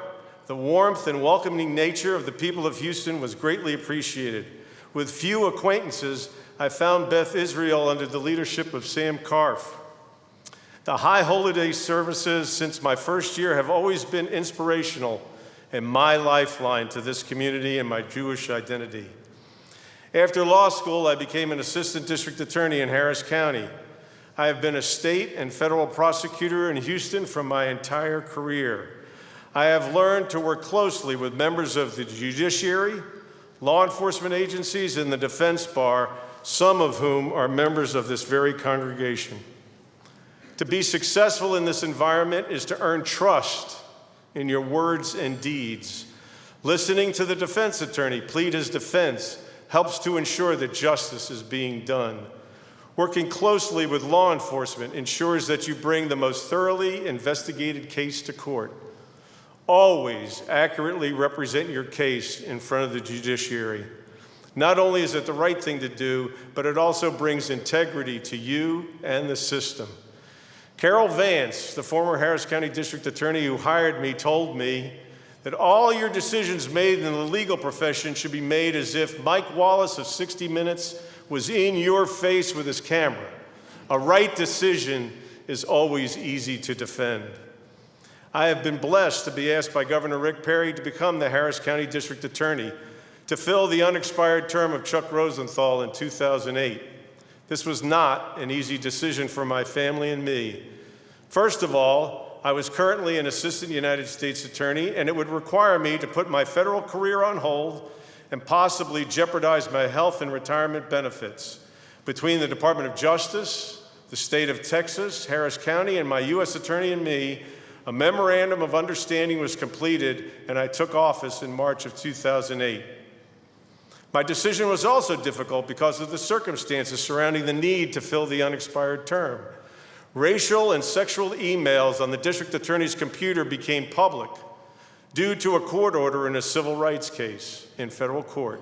the warmth and welcoming nature of the people of Houston was greatly appreciated. With few acquaintances, I found Beth Israel under the leadership of Sam Karf. The high holiday services since my first year have always been inspirational and my lifeline to this community and my Jewish identity. After law school, I became an assistant district attorney in Harris County. I have been a state and federal prosecutor in Houston for my entire career. I have learned to work closely with members of the judiciary, law enforcement agencies, and the defense bar, some of whom are members of this very congregation. To be successful in this environment is to earn trust in your words and deeds. Listening to the defense attorney plead his defense helps to ensure that justice is being done. Working closely with law enforcement ensures that you bring the most thoroughly investigated case to court. Always accurately represent your case in front of the judiciary. Not only is it the right thing to do, but it also brings integrity to you and the system. Carol Vance, the former Harris County District Attorney who hired me, told me that all your decisions made in the legal profession should be made as if Mike Wallace of 60 Minutes was in your face with his camera. A right decision is always easy to defend. I have been blessed to be asked by Governor Rick Perry to become the Harris County District Attorney to fill the unexpired term of Chuck Rosenthal in 2008. This was not an easy decision for my family and me. First of all, I was currently an assistant United States attorney, and it would require me to put my federal career on hold and possibly jeopardize my health and retirement benefits. Between the Department of Justice, the state of Texas, Harris County, and my U.S. attorney and me, a memorandum of understanding was completed, and I took office in March of 2008. My decision was also difficult because of the circumstances surrounding the need to fill the unexpired term. Racial and sexual emails on the district attorney's computer became public due to a court order in a civil rights case in federal court.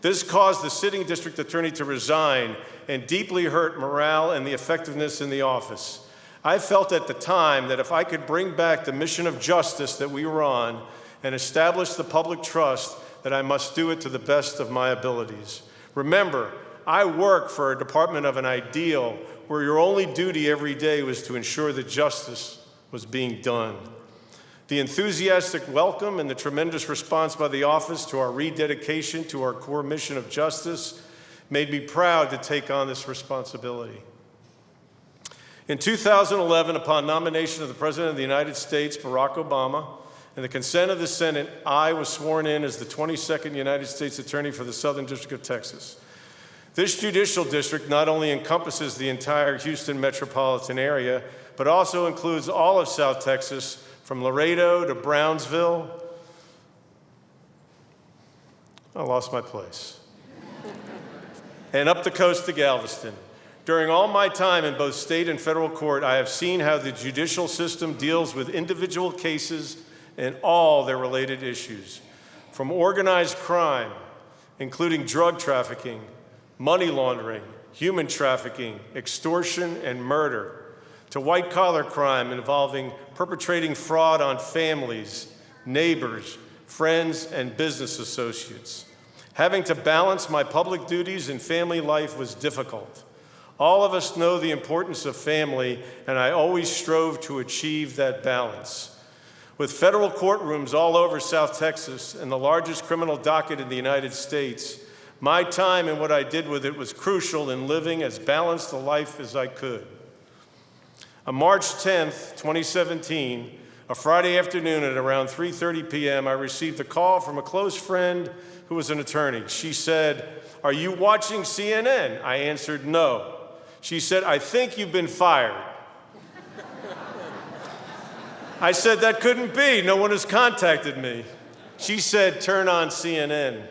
This caused the sitting district attorney to resign and deeply hurt morale and the effectiveness in the office. I felt at the time that if I could bring back the mission of justice that we were on and establish the public trust, that I must do it to the best of my abilities. Remember, I work for a department of an ideal where your only duty every day was to ensure that justice was being done. The enthusiastic welcome and the tremendous response by the office to our rededication to our core mission of justice made me proud to take on this responsibility. In 2011, upon nomination of the President of the United States, Barack Obama, and the consent of the Senate, I was sworn in as the 22nd United States Attorney for the Southern District of Texas. This judicial district not only encompasses the entire Houston metropolitan area, but also includes all of South Texas, from Laredo to Brownsville. I lost my place. And up the coast to Galveston. During all my time in both state and federal court, I have seen how the judicial system deals with individual cases and all their related issues, from organized crime, including drug trafficking, money laundering, human trafficking, extortion, and murder, to white-collar crime involving perpetrating fraud on families, neighbors, friends, and business associates. Having to balance my public duties and family life was difficult. All of us know the importance of family, and I always strove to achieve that balance. With federal courtrooms all over South Texas and the largest criminal docket in the United States, my time and what I did with it was crucial in living as balanced a life as I could. On March 10th, 2017, a Friday afternoon at around 3:30 p.m., I received a call from a close friend who was an attorney. She said, "Are you watching CNN?" I answered, "No." She said, "I think you've been fired." I said, "That couldn't be. No one has contacted me." She said, "Turn on CNN."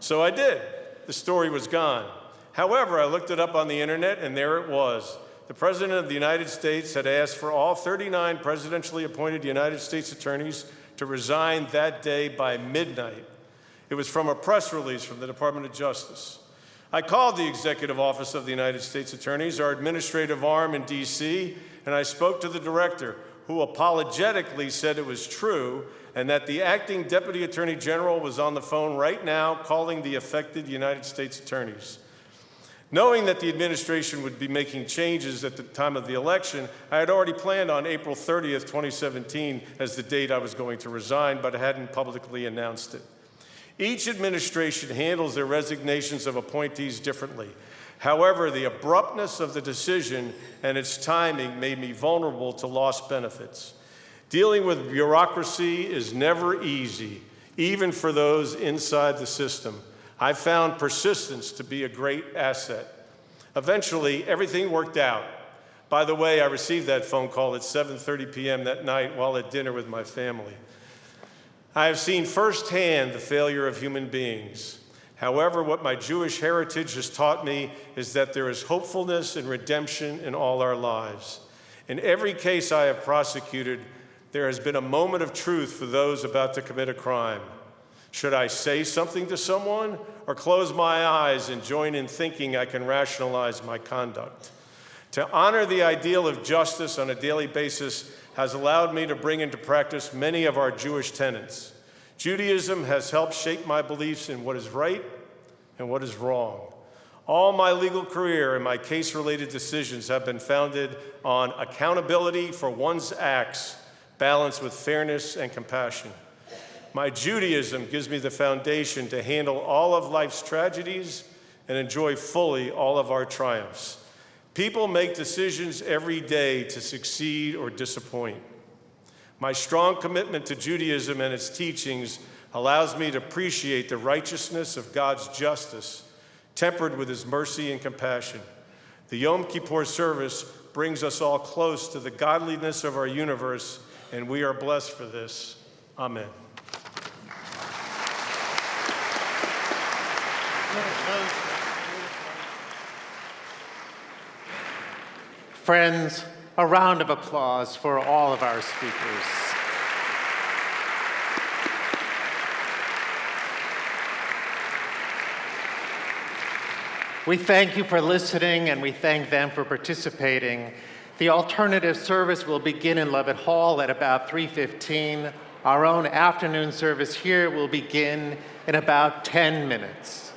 So I did. The story was gone. However, I looked it up on the internet, and there it was. The President of the United States had asked for all 39 presidentially appointed United States attorneys to resign that day by midnight. It was from a press release from the Department of Justice. I called the Executive Office of the United States Attorneys, our administrative arm in D.C., and I spoke to the director, who apologetically said it was true and that the acting Deputy Attorney General was on the phone right now calling the affected United States attorneys. Knowing that the administration would be making changes at the time of the election, I had already planned on April 30th, 2017 as the date I was going to resign, but I hadn't publicly announced it. Each administration handles their resignations of appointees differently. However, the abruptness of the decision and its timing made me vulnerable to lost benefits. Dealing with bureaucracy is never easy, even for those inside the system. I found persistence to be a great asset. Eventually, everything worked out. By the way, I received that phone call at 7:30 p.m. that night while at dinner with my family. I have seen firsthand the failure of human beings. However, what my Jewish heritage has taught me is that there is hopefulness and redemption in all our lives. In every case I have prosecuted, there has been a moment of truth for those about to commit a crime. Should I say something to someone or close my eyes and join in thinking I can rationalize my conduct? To honor the ideal of justice on a daily basis has allowed me to bring into practice many of our Jewish tenets. Judaism has helped shape my beliefs in what is right and what is wrong. All my legal career and my case-related decisions have been founded on accountability for one's acts balanced with fairness and compassion. My Judaism gives me the foundation to handle all of life's tragedies and enjoy fully all of our triumphs. People make decisions every day to succeed or disappoint. My strong commitment to Judaism and its teachings allows me to appreciate the righteousness of God's justice, tempered with his mercy and compassion. The Yom Kippur service brings us all close to the godliness of our universe, and we are blessed for this. Amen. Friends, a round of applause for all of our speakers. We thank you for listening, and we thank them for participating. The alternative service will begin in Levitt Hall at about 3:15. Our own afternoon service here will begin in about 10 minutes.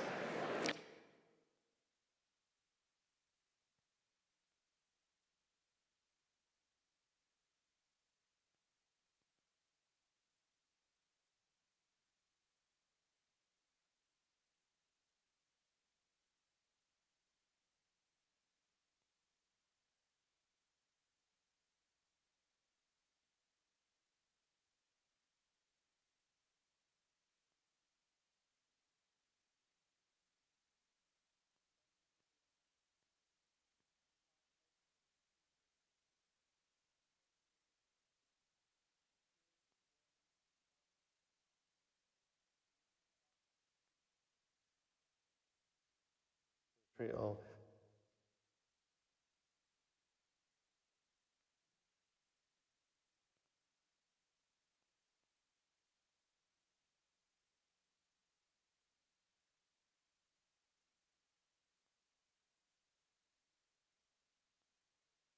Israel.